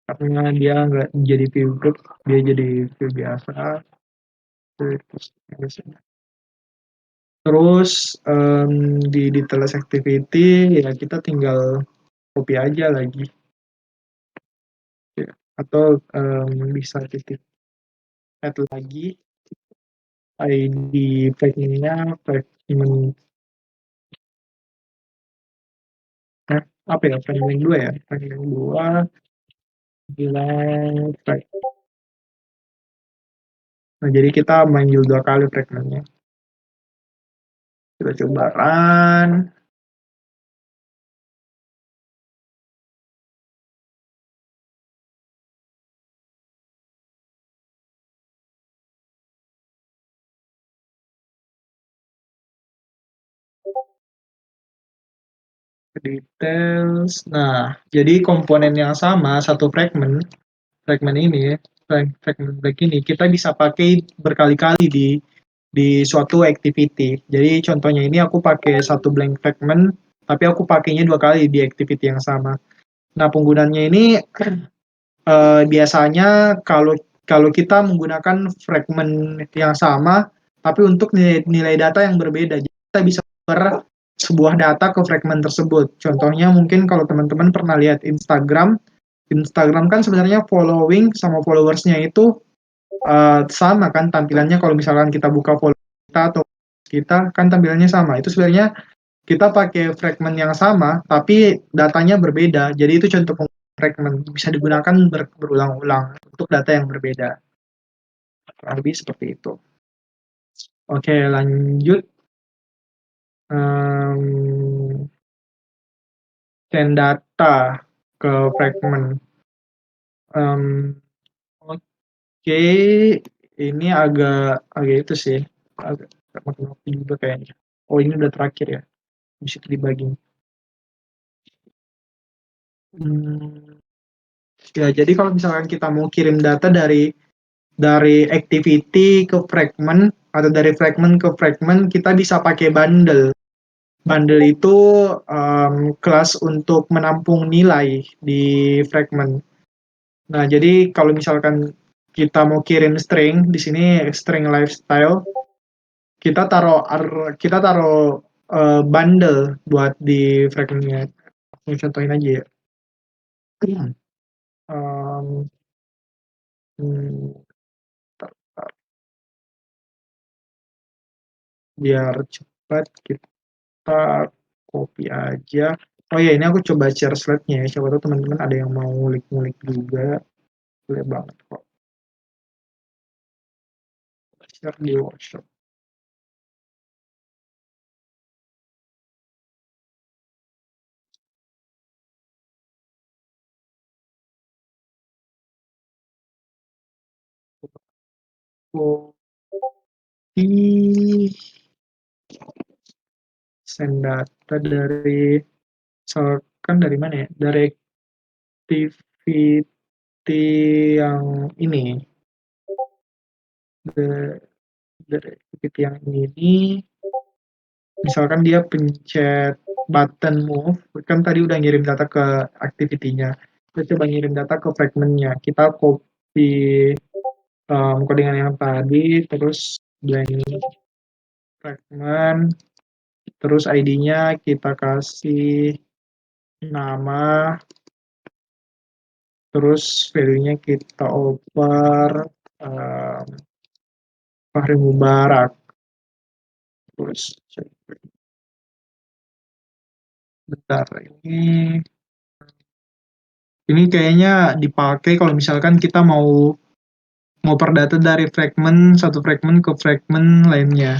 Karena dia nggak jadi view group, dia jadi view biasa. Terus di details activity ya kita tinggal copy aja lagi ya. Atau bisa titik add lagi ID fragmentnya fragment apa ya, fragment 2 ya, fragment 2 bilang nah jadi kita manggil 2 kali fragmentnya. Kita coba run. Details. Nah, jadi komponen yang sama satu fragment ini fragment blank ini kita bisa pakai berkali-kali di suatu activity. Jadi contohnya ini aku pakai satu blank fragment, tapi aku pakainya 2 kali di activity yang sama. Nah, penggunaannya ini biasanya kalau kalau kita menggunakan fragment yang sama, tapi untuk nilai data yang berbeda. Jadi kita bisa sebuah data ke fragment tersebut. Contohnya mungkin kalau teman-teman pernah lihat Instagram kan sebenarnya following sama followersnya itu sama kan tampilannya. Kalau misalkan kita buka follow kita atau kita kan tampilannya sama. Itu sebenarnya kita pakai fragment yang sama tapi datanya berbeda. Jadi itu contoh fragment bisa digunakan berulang-ulang untuk data yang berbeda. Kurang lebih seperti itu. Oke, lanjut. Send data ke fragment. Oke, ini agak itu sih, agak makin waktu juga kayaknya. Oh, ini udah terakhir ya, bisa dibagi. Ya, jadi kalau misalkan kita mau kirim data dari activity ke fragment atau dari fragment ke fragment, kita bisa pakai bundle. Bundle itu kelas untuk menampung nilai di fragment. Nah, jadi kalau misalkan kita mau kirim string, di sini string lifestyle, kita taruh bundle buat di fragmentnya. Aku contohin aja ya. Um, bentar, bentar. Biar cepat kita copy aja. Oh ya, ini aku coba share slide-nya ya. Siapa tahu teman-teman ada yang mau ngulik-ngulik juga. Boleh banget kok. Share di workshop. Copy send data dari misalkan dari mana ya? Dari activity yang ini. Dari activity yang ini misalkan dia pencet button move, kan tadi udah ngirim data ke activity-nya. Kita coba ngirim data ke fragment-nya. Kita copy codingan yang tadi, terus blank fragment, terus ID-nya kita kasih nama, terus value-nya kita oper Fahri Mubarak. Terus bentar, ini kayaknya dipakai kalau misalkan kita mau ngoper data dari satu fragment ke fragment lainnya.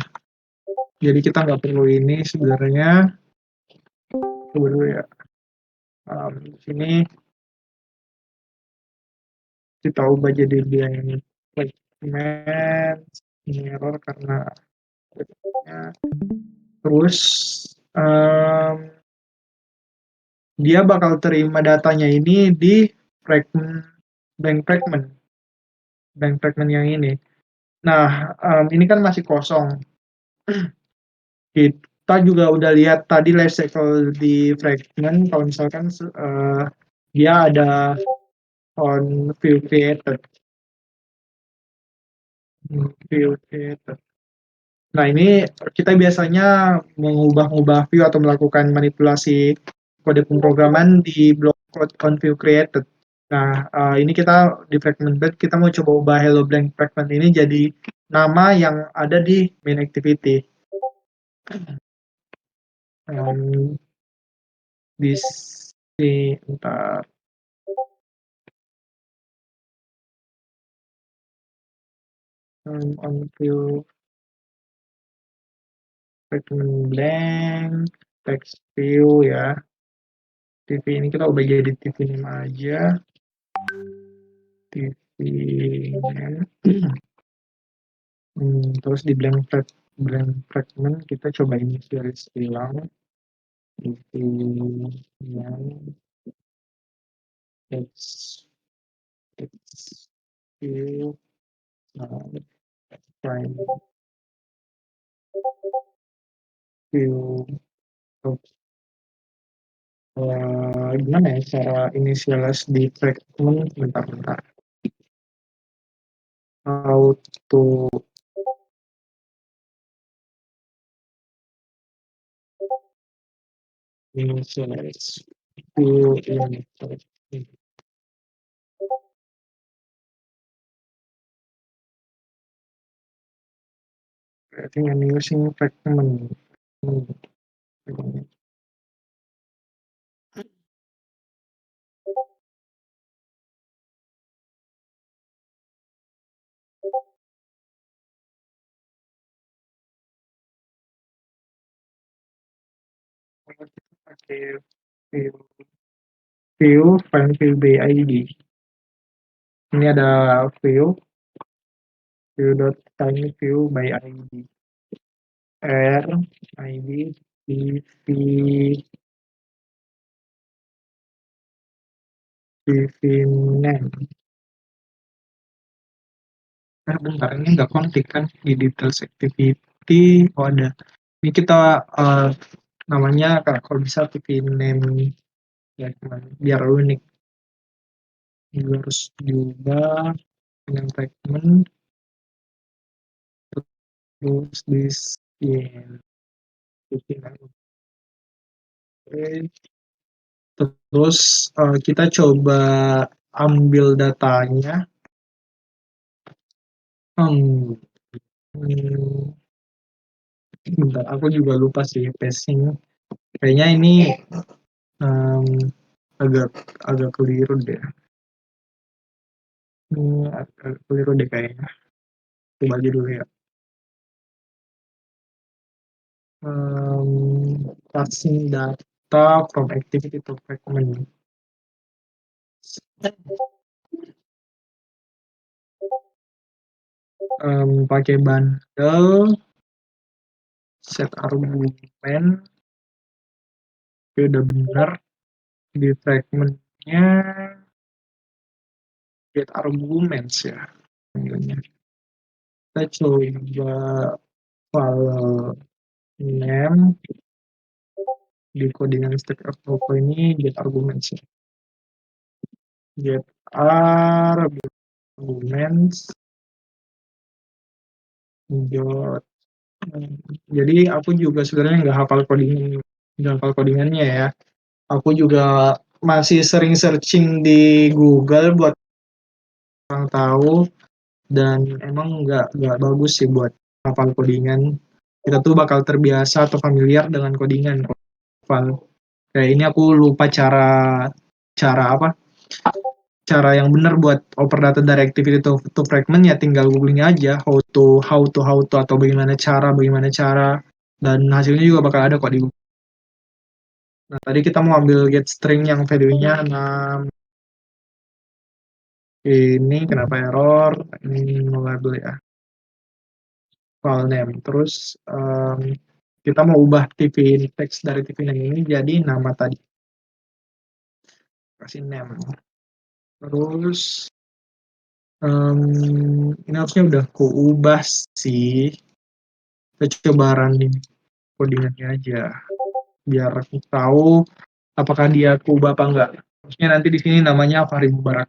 Jadi kita nggak perlu ini sebenarnya. Coba dulu ya. Di sini kita ubah jadi dia ini fragment, ini error karena terus dia bakal terima datanya ini di blank fragment yang ini. Nah, ini kan masih kosong. Kita juga udah lihat tadi life cycle di fragment, kalau misalkan dia ada on view created. View created. Nah, ini kita biasanya mengubah-ubah view atau melakukan manipulasi kode pemrograman di block code on view created. Nah, ini kita di fragment bed kita mau coba ubah hello blank fragment ini jadi nama yang ada di main activity. Di entar on view fragment blank text view ya. TV ini kita ubah jadi TV name aja. TV name. Terus di blank fragment kita coba ini garis hilang. TV name text view prime view. Gimana ya cara initialize di fragment, bentar. How to initialize view in fragment. I think I'm using fragment. Pakai view find view by ID. Ini ada view dot find view by ID. R ID TV name. Bentar, ini nggak konflik kan di details activity. Oh, ada. Ini kita namanya kalau bisa TV name ya, biar unik. Ini harus diubah dengan fragment. Terus di skin. Terus kita coba ambil datanya. Bentar, aku juga lupa sih passing. Kayaknya ini agak keliru deh. Ini agak keliru deh kayaknya. Coba aja dulu ya. Passing data from activity to fragment. Pakai bundle set argumen. Oke, udah benar. Di fragmentnya get arguments ya. Kita coba file name di codingan Stack Overflow ini get arguments ya. Get arguments dot. Jadi aku juga sebenarnya nggak hafal codingannya ya. Aku juga masih sering searching di Google buat orang tahu, dan emang nggak bagus sih buat hafal codingan. Kita tuh bakal terbiasa atau familiar dengan codingan. Kayak ini aku lupa cara yang benar buat oper data dari activity to fragment, ya tinggal googling aja how to atau bagaimana cara, dan hasilnya juga bakal ada kok di Google. Nah, tadi kita mau ambil get string yang value-nya 6. Ini kenapa error? Ini no label ya. File name. Terus kita mau ubah TV text dari TV name ini jadi nama tadi. Kasih name. Terus ini harusnya udah kuubah sih. Kita coba running codingannya aja biar aku tahu apakah dia kuubah apa enggak. Harusnya nanti di sini namanya Fahri Mubarak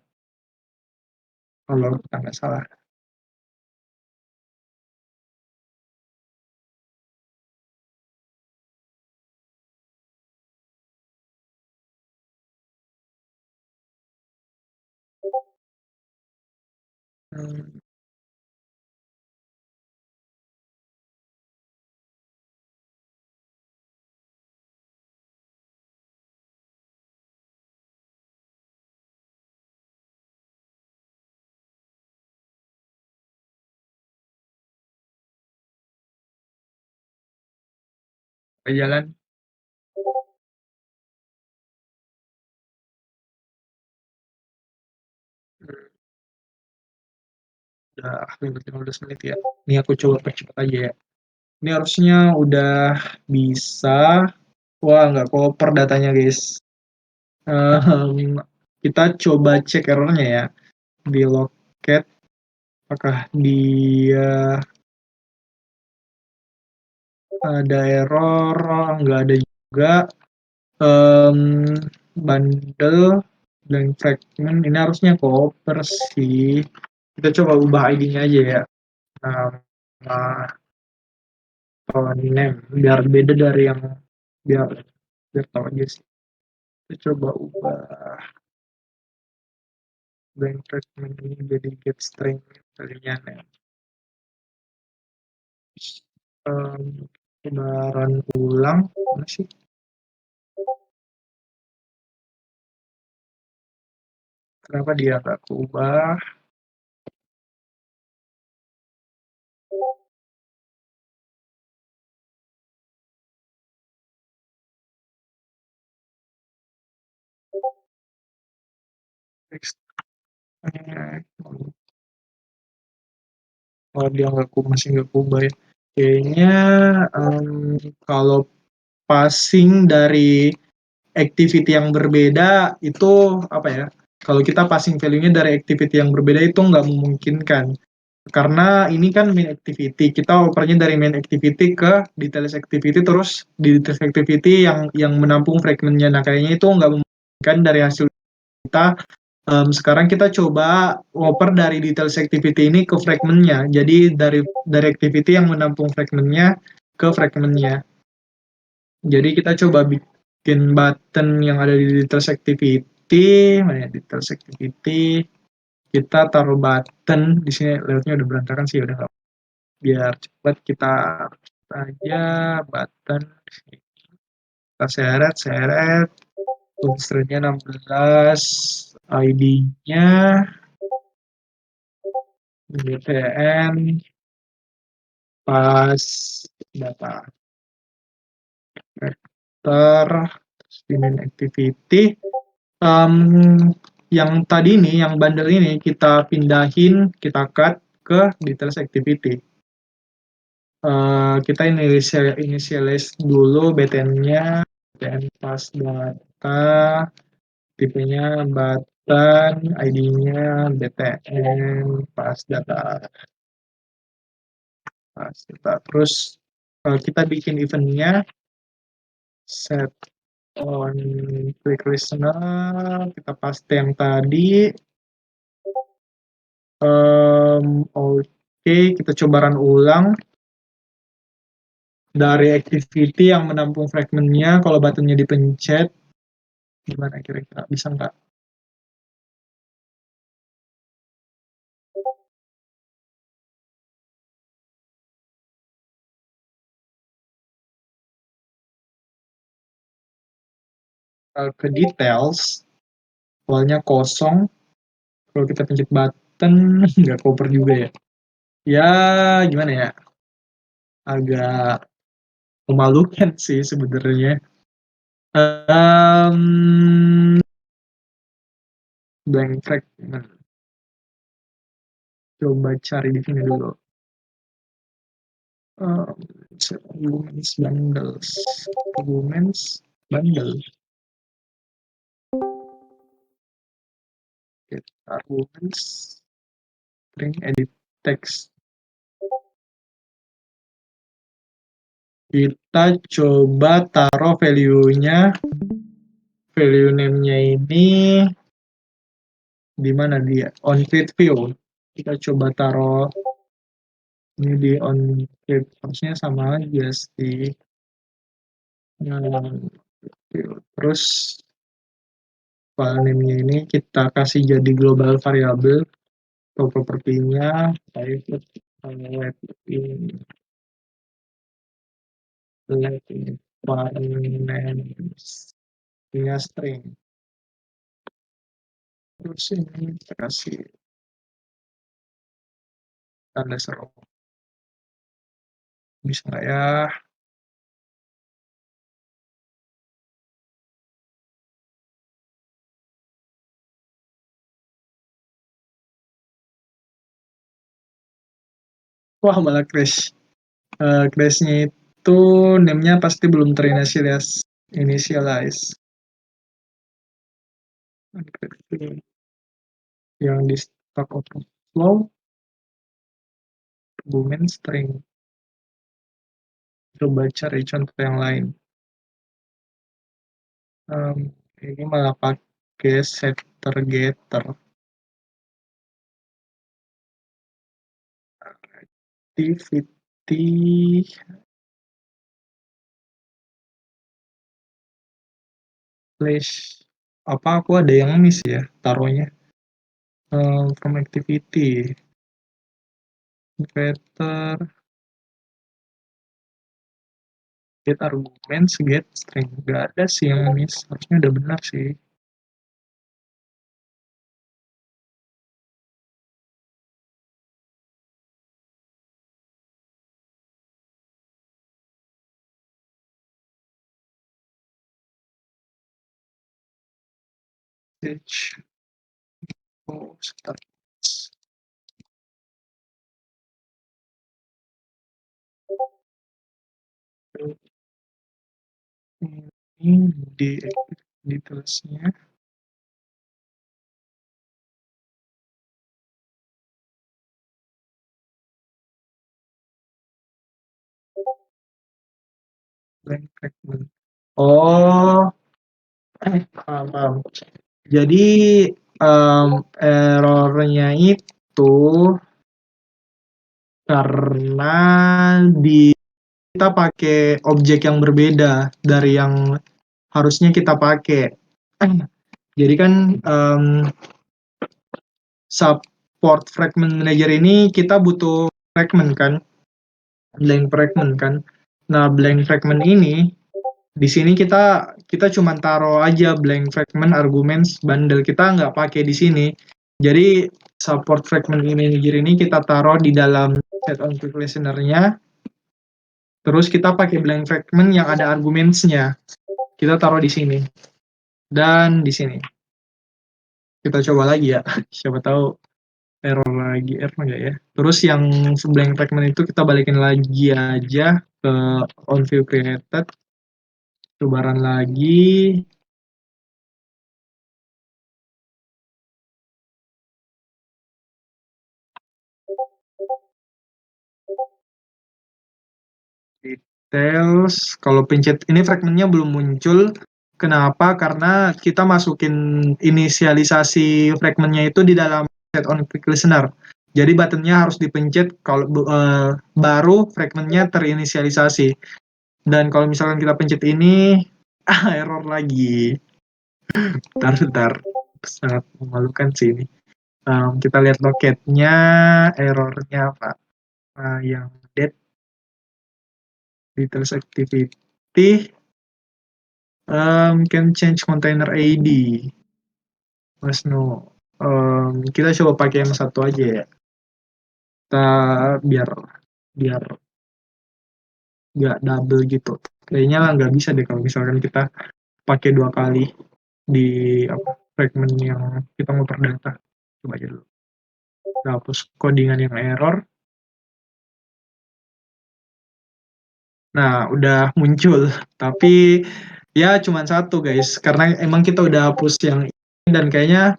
kalau kita nggak salah. Hmm, jalan. Hmm, udah 15 menit ya. Ini aku coba percepat aja ya. Ini harusnya udah bisa. Wah, nggak koper datanya, guys. Ehm, kita coba cek errornya ya. Di loket, apakah dia ada error? Nggak ada juga. Em, Bundle dan fragment ini harusnya koper sih. Kita coba ubah ID-nya aja ya. Nama atau name biar beda dari yang biar biar tahu aja sih. Kita coba ubah blank fragment ini jadi get string kalinya name. Coba run ulang. Mana sih? Kenapa dia nggak ubah? Next. Oh, dia masih nggak ubah ya. Kayaknya kalau passing dari activity yang berbeda itu apa ya? Kalau kita passing value-nya dari activity yang berbeda itu nggak memungkinkan. Karena ini kan main activity, kita opernya dari main activity ke details activity, terus di details activity yang menampung fragmentnya. Nah, kayaknya itu nggak memungkinkan dari hasil kita. Sekarang kita coba oper dari details activity ini ke fragmentnya. Jadi dari activity yang menampung fragmentnya ke fragmentnya. Jadi kita coba bikin button yang ada di details activity. Mana ya, details activity. Kita taruh button di sini, layoutnya udah berantakan sih, udah nggak. Biar cepat kita aja button. Kita seret constraint-nya 16, ID-nya btn pas data vector main activity. Yang tadi nih, yang bundle ini kita pindahin, kita cut ke details activity. Kita initialize dulu btn-nya, btn pas data, tipenya button, ID-nya btn pas data. Terus kita bikin event-nya set on quick listener, kita paste yang tadi. Oke, kita coba run ulang dari activity yang menampung fragmentnya. Kalau buttonnya dipencet, gimana kira-kira, bisa nggak? Ke details, awalnya kosong. Kalau kita pencet button, nggak cover juga ya. Ya, gimana ya? Agak memalukan sih sebenarnya. Blank fragment. Coba cari di sini dulu. Arguments bundles. Arguments bundle. Arguments string edit text. Kita coba taruh value-nya, value name-nya ini di mana dia? On create view. Kita coba taruh ini di on create, harusnya sama aja sih. Terus file name-nya ini kita kasih jadi global variable. Atau propertinya private let in finance punya string. Terus ini kita kasih tanda seru. Bisa nggak ya? Wah, malah crash. Crashnya itu name-nya pasti belum initialize. Yang di Stack Overflow argument string. Coba cari contoh yang lain. Ini malah pakai setter getter. Activity flash. Apa aku ada yang miss ya taruhnya? From activity getter get arguments get string. Gak ada sih yang miss, harusnya udah benar sih. Start. Ini di detailsnya blank fragment. Oh, paham. Jadi errornya itu karena kita pakai objek yang berbeda dari yang harusnya kita pakai. Jadi kan support fragment manager ini kita butuh fragment kan, blank fragment kan. Nah, blank fragment ini di sini kita cuma taruh aja blank fragment arguments bundle, kita nggak pakai di sini. Jadi support fragment manager ini kita taruh di dalam set on quick listener-nya. Terus kita pakai blank fragment yang ada arguments-nya. Kita taruh di sini. Dan di sini. Kita coba lagi ya. Siapa tahu error nggak ya. Terus yang blank fragment itu kita balikin lagi aja ke on view created. Coba run lagi. Details, kalau pencet ini fragmentnya belum muncul. Kenapa? Karena kita masukin inisialisasi fragmentnya itu di dalam set on quick listener. Jadi buttonnya harus dipencet kalau baru fragmentnya terinisialisasi. Dan kalau misalkan kita pencet ini, error lagi. Bentar. Sangat memalukan sih ini. Kita lihat loketnya, errornya apa? Yang dead details activity can change container ID. Mas no. Kita coba pakai yang satu aja ya. Kita biar nggak double gitu. Kayaknya nggak bisa deh kalau misalkan kita pakai 2 kali di fragment yang kita mau perdata. Coba aja dulu. Kita hapus codingan yang error. Nah, udah muncul. Tapi ya cuma satu guys. Karena emang kita udah hapus yang ini dan kayaknya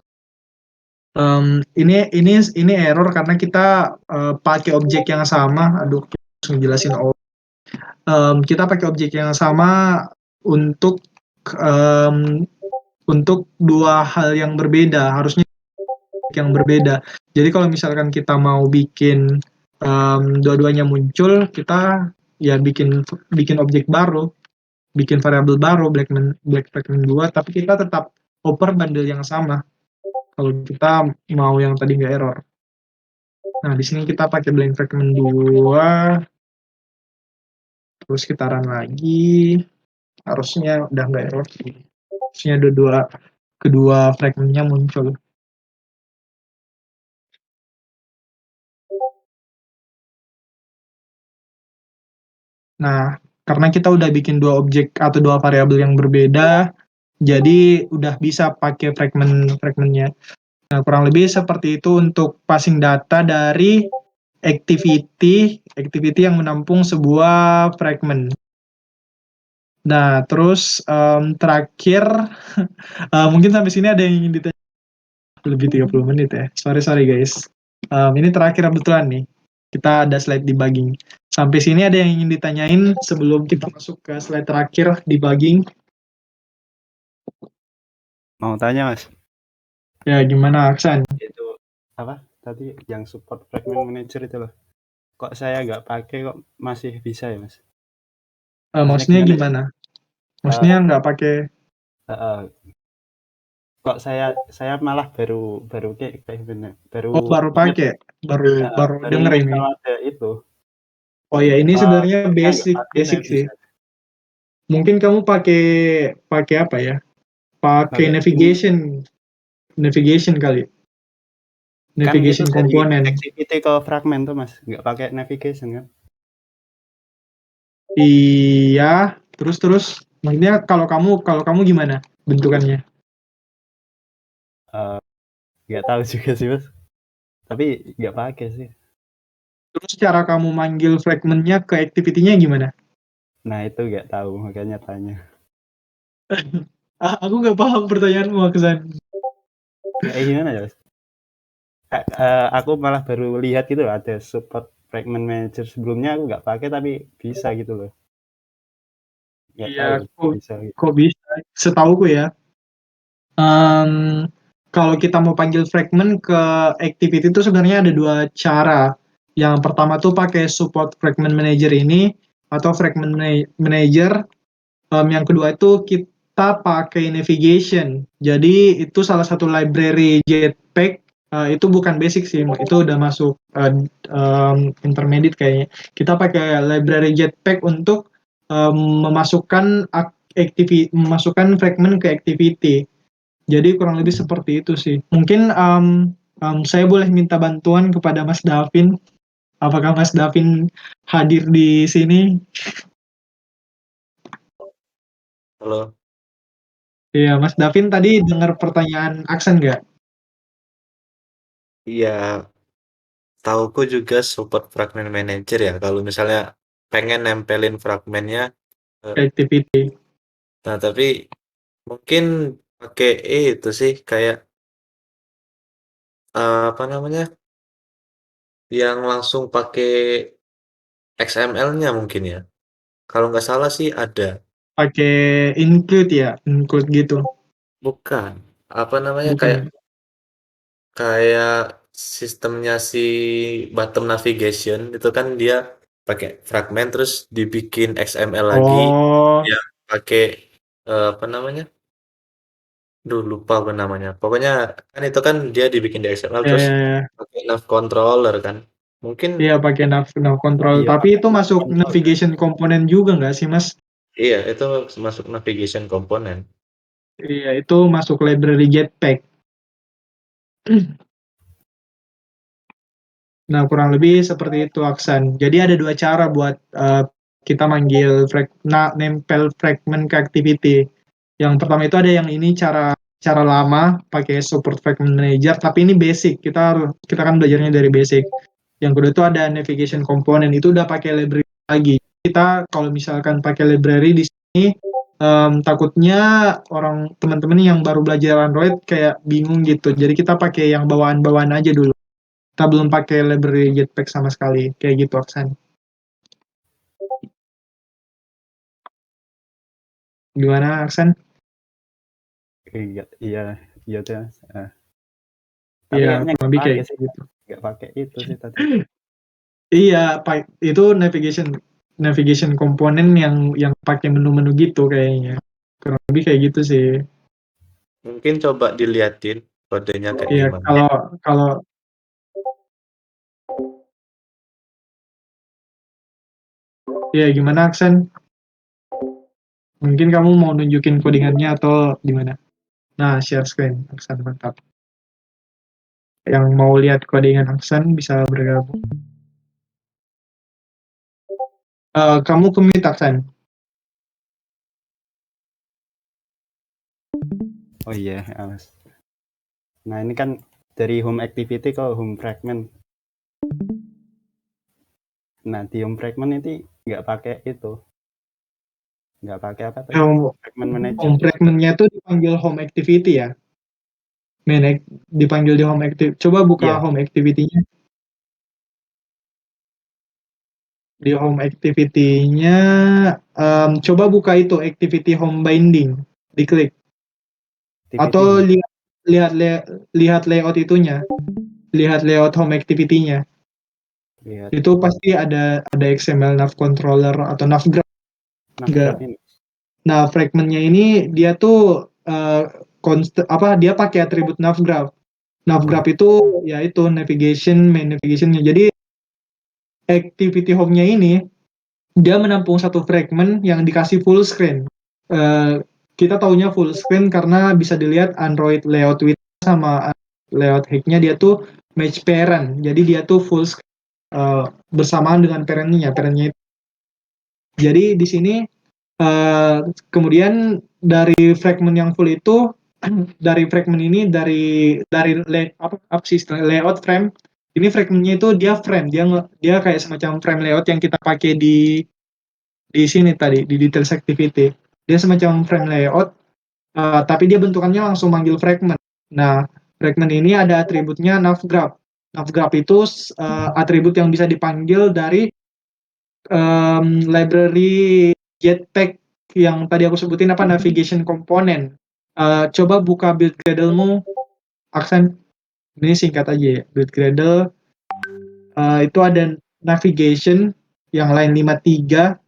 ini error karena kita pakai objek yang sama. Aduh, harus ngejelasin. Kita pakai objek yang sama untuk dua hal yang berbeda. Harusnya yang berbeda. Jadi kalau misalkan kita mau bikin dua-duanya muncul, kita ya bikin objek baru, bikin variabel baru black fragment 2, tapi kita tetap oper bundle yang sama. Kalau kita mau yang tadi nggak error. Nah, di sini kita pakai blank fragment 2, terus kita run lagi. Harusnya udah nggak error sih. Harusnya kedua fragmentnya muncul. Nah, karena kita udah bikin dua objek atau dua variabel yang berbeda, jadi udah bisa pakai fragmentnya. Nah, kurang lebih seperti itu untuk passing data dari activity yang menampung sebuah fragment. Nah, terus terakhir, mungkin sampai sini ada yang ingin ditanya, lebih 30 menit ya. Sorry guys. Ini terakhir kebetulan nih. Kita ada slide debugging. Sampai sini ada yang ingin ditanyain sebelum kita masuk ke slide terakhir debugging. Mau tanya Mas, Ya, gimana Aksan? itu apa tadi yang support fragment manager itu loh. Kok saya nggak pakai kok masih bisa ya Mas? Maksudnya gimana ya? gimana? Maksudnya nggak pakai? Uh, kok saya malah baru kayak gini, Oh, baru ingat, pakai, baru baru denger ingat ini. kalau ada itu. Oh ya, ini sebenarnya Saya nggak pakai saya basic sih. bisa. Mungkin kamu pakai apa ya? Pakai Pakai navigation kali. kan itu Navigation dari komponen. activity ke fragment tuh Mas, nggak pakai navigation kan? Iya, terus. Maksudnya kalau kamu gimana bentukannya? Nggak tahu juga sih Mas, tapi nggak pakai sih. Terus cara kamu manggil fragmentnya ke activity-nya gimana? Nah itu nggak tahu makanya tanya. Aku nggak paham pertanyaanmu, Aksan. Kayak gimana ya Mas? Aku malah baru lihat gitu loh, ada support fragment manager. Sebelumnya aku nggak pakai tapi bisa gitu loh. Nggak Iya, tahu kok, bisa gitu. kok bisa? Setauku ya, kalau kita mau panggil fragment ke activity itu sebenarnya ada dua cara. Yang pertama tuh pakai support fragment manager ini atau fragment manager. Yang kedua itu kita pakai navigation. Jadi itu salah satu library Jetpack. Itu bukan basic sih, itu udah masuk intermediate kayaknya. Kita pakai library Jetpack untuk memasukkan fragment ke activity. Jadi kurang lebih seperti itu sih. Mungkin saya boleh minta bantuan kepada Mas Davin. Apakah Mas Davin hadir di sini? Halo, Iya, Mas Davin tadi dengar pertanyaan Aksen nggak? iya, tauku juga support fragment manager ya. Kalau misalnya pengen nempelin fragmennya, eh, Activity. nah tapi mungkin pakai itu sih kayak apa namanya, yang langsung pakai XML-nya mungkin ya. Kalau nggak salah sih ada. Pakai include ya, include gitu. Bukan, apa namanya Bukan kayak ya? kayak sistemnya si bottom navigation itu kan dia pakai fragment terus dibikin XML lagi. Oh, Ya, pakai apa namanya? Duh, lupa apa namanya. Pokoknya kan itu kan dia dibikin di XML ya, terus ya, ya. pakai nav controller kan. Mungkin Iya, pakai nav control. Iya Tapi pakai itu masuk kontrol ya. navigation komponen juga nggak sih, Mas? iya itu masuk navigation komponen. Iya, itu masuk library Jetpack. Nah, kurang lebih seperti itu, Aksan. Jadi ada dua cara buat kita manggil nempel fragment ke activity. Yang pertama itu ada yang ini cara lama pakai support fragment manager, tapi ini basic. Kita kan belajarnya dari basic. Yang kedua itu ada navigation component, itu udah pakai library lagi. Kita kalau misalkan pakai library di sini takutnya teman-teman yang baru belajar Android kayak bingung gitu. Jadi kita pakai yang bawaan-bawaan aja dulu. Kita belum pakai library Jetpack sama sekali. Kayak gitu, Aksan. Gimana, Aksan? Iya iya iya tuh Mas. Tapi Iya, kayaknya kurang nggak lebih kayak pakai sih, gitu. nggak pakai itu sih tadi. Iya, itu navigation komponen yang pakai menu-menu gitu kayaknya. Kurang lebih kayak gitu sih. Mungkin coba diliatin kodenya kayak Iya, gimana. kalau kalau Ya, gimana Aksan? Mungkin kamu mau nunjukin codingannya atau gimana? Nah, share screen, Aksan, mantap. Yang mau lihat codingan Aksan bisa bergabung. Kamu ke mute, Aksan. Oh iya, Mas. Nah, ini kan dari home activity ke home fragment. Nah, di home fragment ini nggak pakai itu. Nggak pakai apa tadi? Fragment manager. Home fragment-nya tuh dipanggil home activity ya? Dipanggil di home activity. Coba buka Iya. home activity-nya. Di home activity-nya, coba buka itu, activity home binding. Diklik. Atau Activity. lihat layout itunya. Lihat layout home activity-nya. Lihat. Itu pasti ada XML nav controller atau nav graph. Navgraph ini. Nah, fragmentnya ini dia tuh dia pakai atribut navgraph. Navgraph itu yaitu main navigationnya. Jadi activity home-nya ini dia menampung satu fragment yang dikasih full screen. Kita taunya full screen karena bisa dilihat Android layout width sama layout height-nya dia tuh match parent. Jadi dia tuh full screen bersamaan dengan parent-nya. Jadi di sini kemudian dari fragment yang full itu dari fragment ini dari layout frame ini fragmentnya itu dia frame dia kayak semacam frame layout yang kita pakai di sini tadi di details activity dia semacam frame layout tapi dia bentukannya langsung manggil fragment. Nah, fragment ini ada atributnya navgraph. Navgraph itu atribut yang bisa dipanggil dari library Jetpack yang tadi aku sebutin apa navigation component. Coba buka build Gradle-mu, Aksen. Ini singkat aja ya, build Gradle. Itu ada navigation yang line 53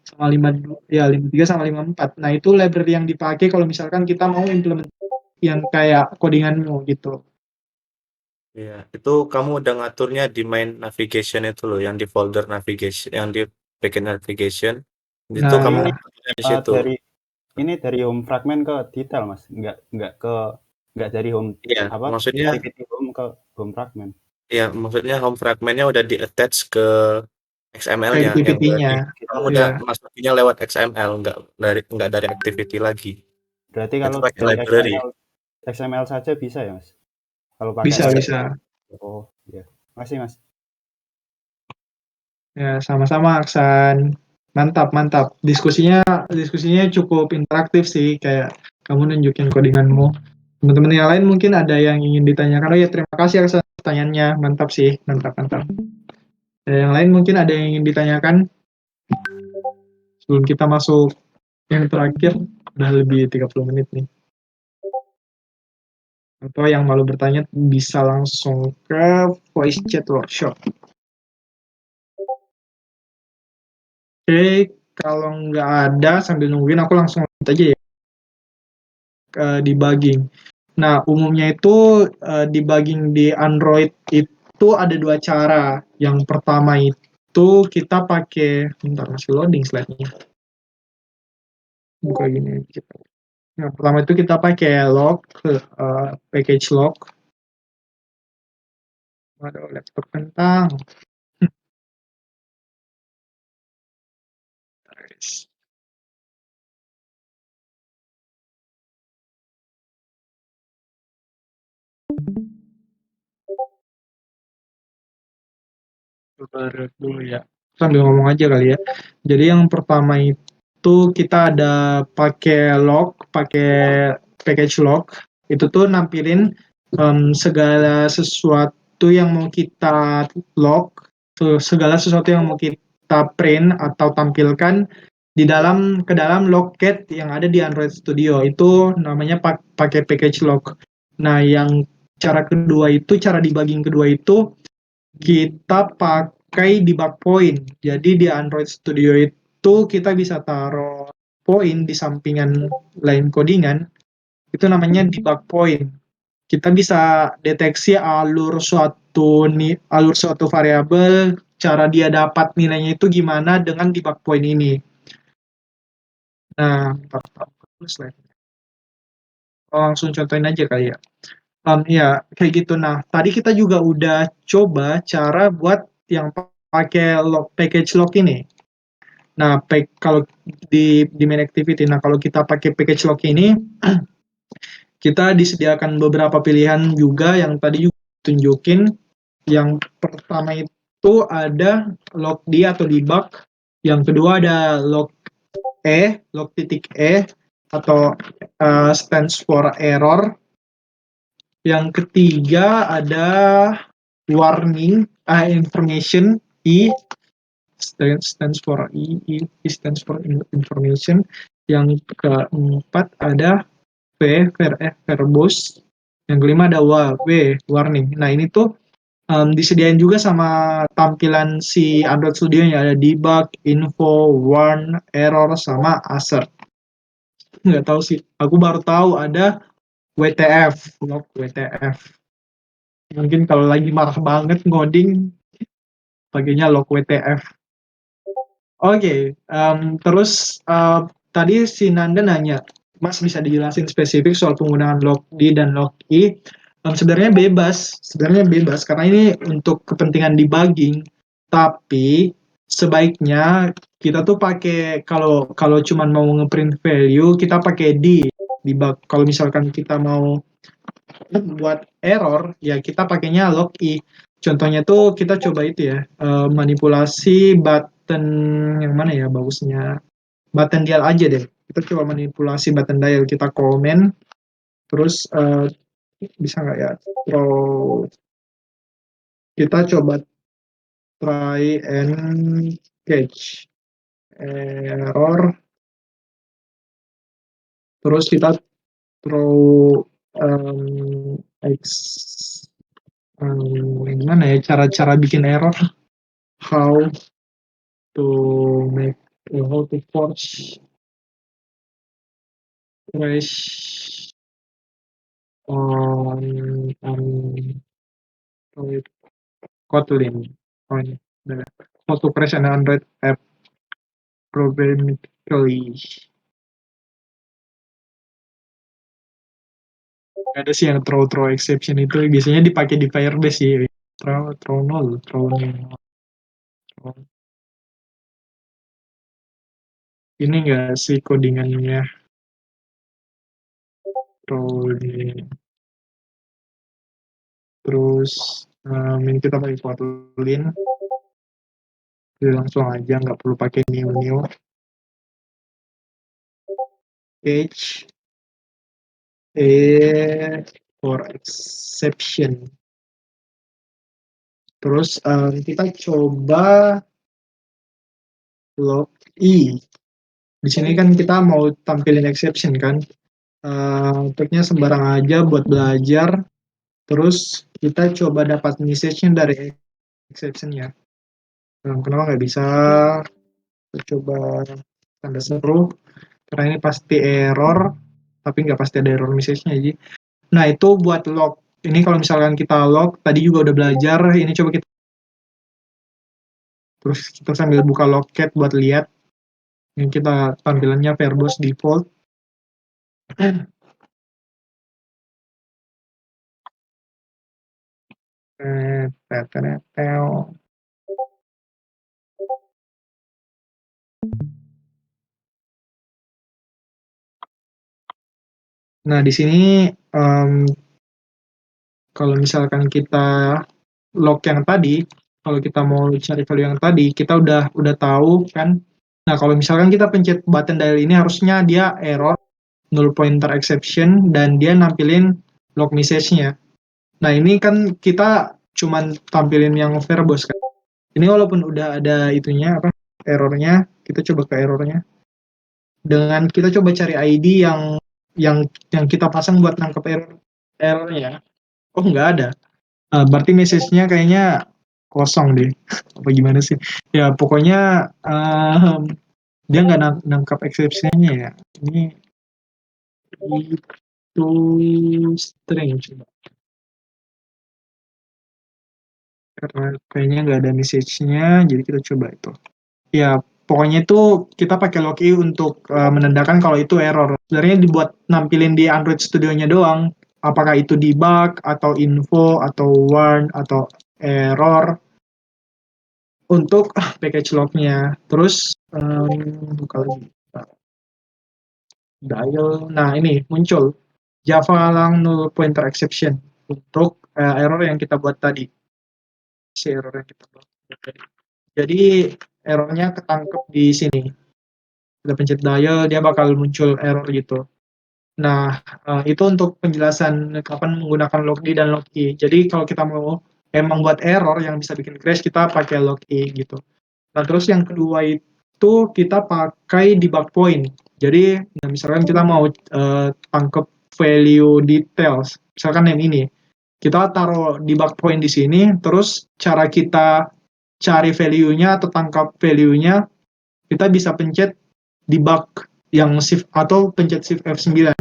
sama 53 sama 54. Nah, itu library yang dipakai kalau misalkan kita mau implement yang kayak codinganmu gitu. Iya, itu kamu udah ngaturnya di main navigation itu loh, yang di folder navigation, yang di backend navigation. Itu Nah, kamu ya. ngaturnya di situ. dari home fragment ke detail, Mas. Nggak dari home Iya, maksudnya activity home ke home fragment. ya maksudnya home fragmentnya udah di attach ke XML-nya, yang Activity-nya. berarti kamu udah masukinnya lewat XML, nggak dari activity lagi. Berarti Itu kalau pakai dari library. XML saja bisa ya, Mas? Kalau pakai Bisa. Oh, iya. Makasih, Mas. Ya, sama-sama Aksan. Mantap. Diskusinya cukup interaktif sih, kayak kamu nunjukin codinganmu. Teman-teman yang lain mungkin ada yang ingin ditanyakan. Oh ya, terima kasih Aksan pertanyaannya. Mantap sih, mantap. Yang lain mungkin ada yang ingin ditanyakan sebelum kita masuk yang terakhir. Udah lebih 30 menit nih. Atau yang malu bertanya bisa langsung ke voice chat workshop. Oke, kalau nggak ada sambil nungguin aku langsung lanjut aja ya ke debugging. Nah, umumnya itu debugging di Android itu ada dua cara. Yang pertama itu kita pakai, bentar masih loading slide-nya. Buka gini kita. Yang pertama itu kita pakai log, package log. Waduh, laptop kentang. Dulu ya. Sambil ngomong aja kali ya. Jadi yang pertama itu kita ada pakai package log. Itu tuh nampilin segala sesuatu yang mau kita log, segala sesuatu yang mau kita print atau tampilkan ke dalam logcat yang ada di Android Studio. Itu namanya pakai package log. Nah, yang cara debugging kedua itu kita pakai debug point. Jadi di Android Studio itu kita bisa taruh point di sampingan line codingan. Itu namanya debug point. Kita bisa deteksi alur suatu variabel cara dia dapat nilainya itu gimana dengan debug point ini. Nah, slide. Langsung contohin aja kali ya. Ya, kayak gitu. Nah, tadi kita juga udah coba cara buat yang pakai package lock ini. Nah, kalau di main activity, nah kalau kita pakai package lock ini, kita disediakan beberapa pilihan juga yang tadi juga tunjukin. Yang pertama itu ada lock D atau debug. Yang kedua ada lock titik E atau stands for error. Yang ketiga ada warning, information, E stands for stands for information. Yang keempat ada verbose. Yang kelima ada warning. Nah ini tuh disediain juga sama tampilan si Android Studio nya, ada debug, info, warn, error, sama assert. Nggak tahu sih, aku baru tahu ada WTF, log WTF. Mungkin kalau lagi marah banget ngoding, pakainya log WTF. Oke, terus tadi si Nanda nanya, Mas bisa dijelasin spesifik soal penggunaan log D dan log I? Sebenarnya bebas karena ini untuk kepentingan debugging. Tapi sebaiknya kita tuh pakai kalau cuman mau ngeprint value kita pakai debug. Kalau misalkan kita mau buat error ya kita pakainya log I. Contohnya tuh kita coba itu ya, manipulasi button yang mana ya bagusnya, button dial aja deh. Kita coba manipulasi button dial, kita komen, terus bisa nggak ya, kita coba try and catch error, terus kita throw gimana ya cara-cara bikin error, how to make how to force crash on Android Kotlin. Oh ini, how to crash an Android app programmatically. Ada sih yang throw exception itu biasanya dipakai di Firebase sih. Throw null. Ini enggak sih codingannya? Terus ini kita pakai Kotlin. Jadi langsung aja, nggak perlu pakai new. Page for exception. Terus kita coba log I. Di sini kan kita mau tampilin exception kan. Tagnya sembarang aja buat belajar. Terus kita coba dapat message-nya dari exception-nya. Kenapa nggak bisa? Kita coba tanda seru. Karena ini pasti error, tapi nggak pasti ada error message-nya aja. Nah itu buat log. Ini kalau misalkan kita log, tadi juga udah belajar. Ini coba kita terus kita sambil buka logcat buat lihat. Ini kita tampilannya verbose default. Nah di sini kalau misalkan kita log yang tadi, kalau kita mau cari value yang tadi, kita udah tahu kan. Nah kalau misalkan kita pencet button dial ini harusnya dia error, null pointer exception, dan dia nampilin log message-nya. Nah ini kan kita cuman tampilin yang verbose kan. Ini walaupun udah ada itunya apa errornya, kita coba ke errornya. Dengan kita coba cari ID yang kita pasang buat nangkep errornya. Oh nggak ada. Berarti message-nya kayaknya kosong deh. Apa gimana sih? Ya pokoknya dia nggak nangkap exception-nya ya. Ini itu string coba. karena kayaknya nggak ada message-nya, jadi kita coba itu. Ya, pokoknya itu kita pakai logi untuk menandakan kalau itu error. Sebenarnya dibuat nampilin di Android Studio-nya doang. Apakah itu debug, atau info, atau warn, atau error untuk package log-nya. Terus, buka lagi. Dial. Nah, ini muncul Java lang null pointer exception untuk error yang kita buat tadi. Si error yang kita buat tadi. Jadi errornya ketangkep di sini. Kita pencet dial, dia bakal muncul error gitu. Nah, itu untuk penjelasan kapan menggunakan logd dan logkey. Jadi kalau kita mau emang buat error yang bisa bikin crash, kita pakai logkey gitu. Nah, terus yang kedua itu kita pakai debug point. Jadi, misalkan kita mau tangkep value details, misalkan yang ini, kita taruh debug point di sini, terus cara kita cari value-nya atau tangkap value-nya, kita bisa pencet debug yang shift atau pencet shift F9.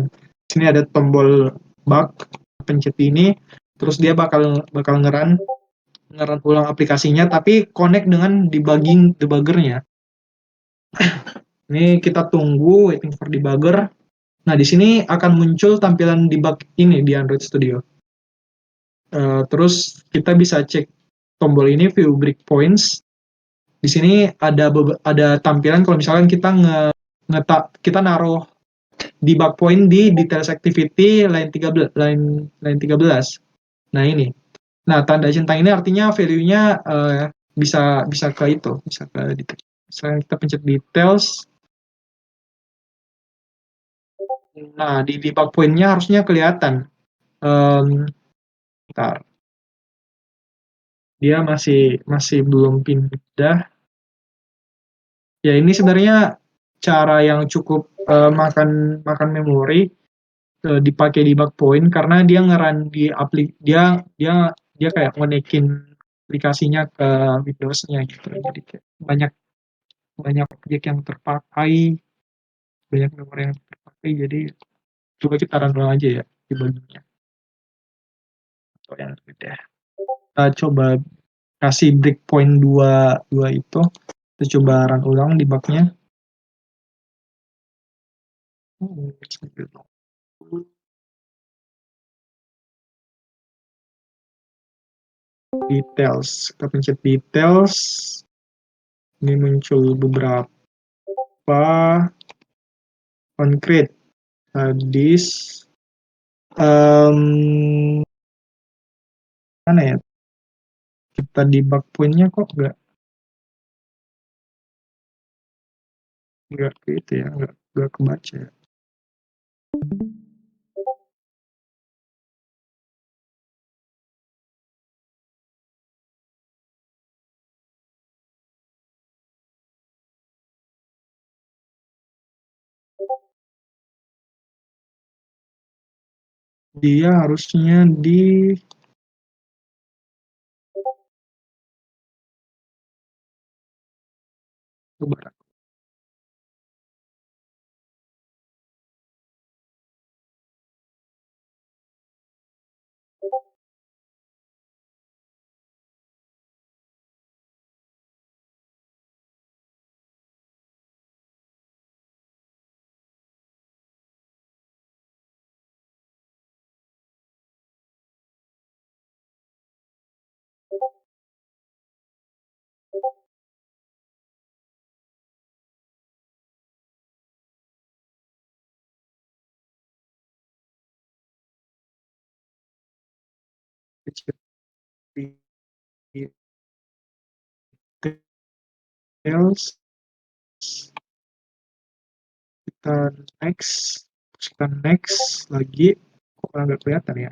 Sini ada tombol bug, pencet ini, terus dia bakal ngeran ulang aplikasinya, tapi connect dengan debuggernya. Ini kita tunggu waiting for debugger. Nah, di sini akan muncul tampilan debug ini di Android Studio. Terus kita bisa cek tombol ini, view breakpoints. Di sini ada tampilan kalau misalkan kita kita naruh debug point di details activity line 13. Nah, ini. Nah, tanda centang ini artinya value-nya bisa ke itu, bisa ke detail. Misalnya kita pencet details. Nah, di debug point-nya harusnya kelihatan. Bentar. Dia masih belum pindah. Ya, ini sebenarnya cara yang cukup makan memori dipakai debug point karena dia ngeran di dia kayak ngonekin aplikasinya ke Windows-nya gitu. Jadi kayak banyak objek yang terpakai, banyak memori yang terpakai. Jadi coba kita run ulang aja ya debugnya. Atau yang beda. Kita coba kasih breakpoint 2 itu. Kita coba run ulang debugnya. Details, kita pencet details, ini muncul beberapa concrete disk, mana ya, kita debug point-nya kok nggak gitu ya, nggak kebaca ya. Dia harusnya di coba. Details, kita next lagi, kok nggak kelihatan ya.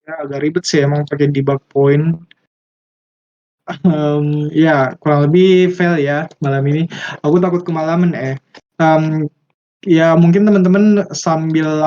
Ya agak ribet sih emang pakai debug point. Ya kurang lebih fail ya malam ini. Aku takut kemalaman ya mungkin teman-teman sambil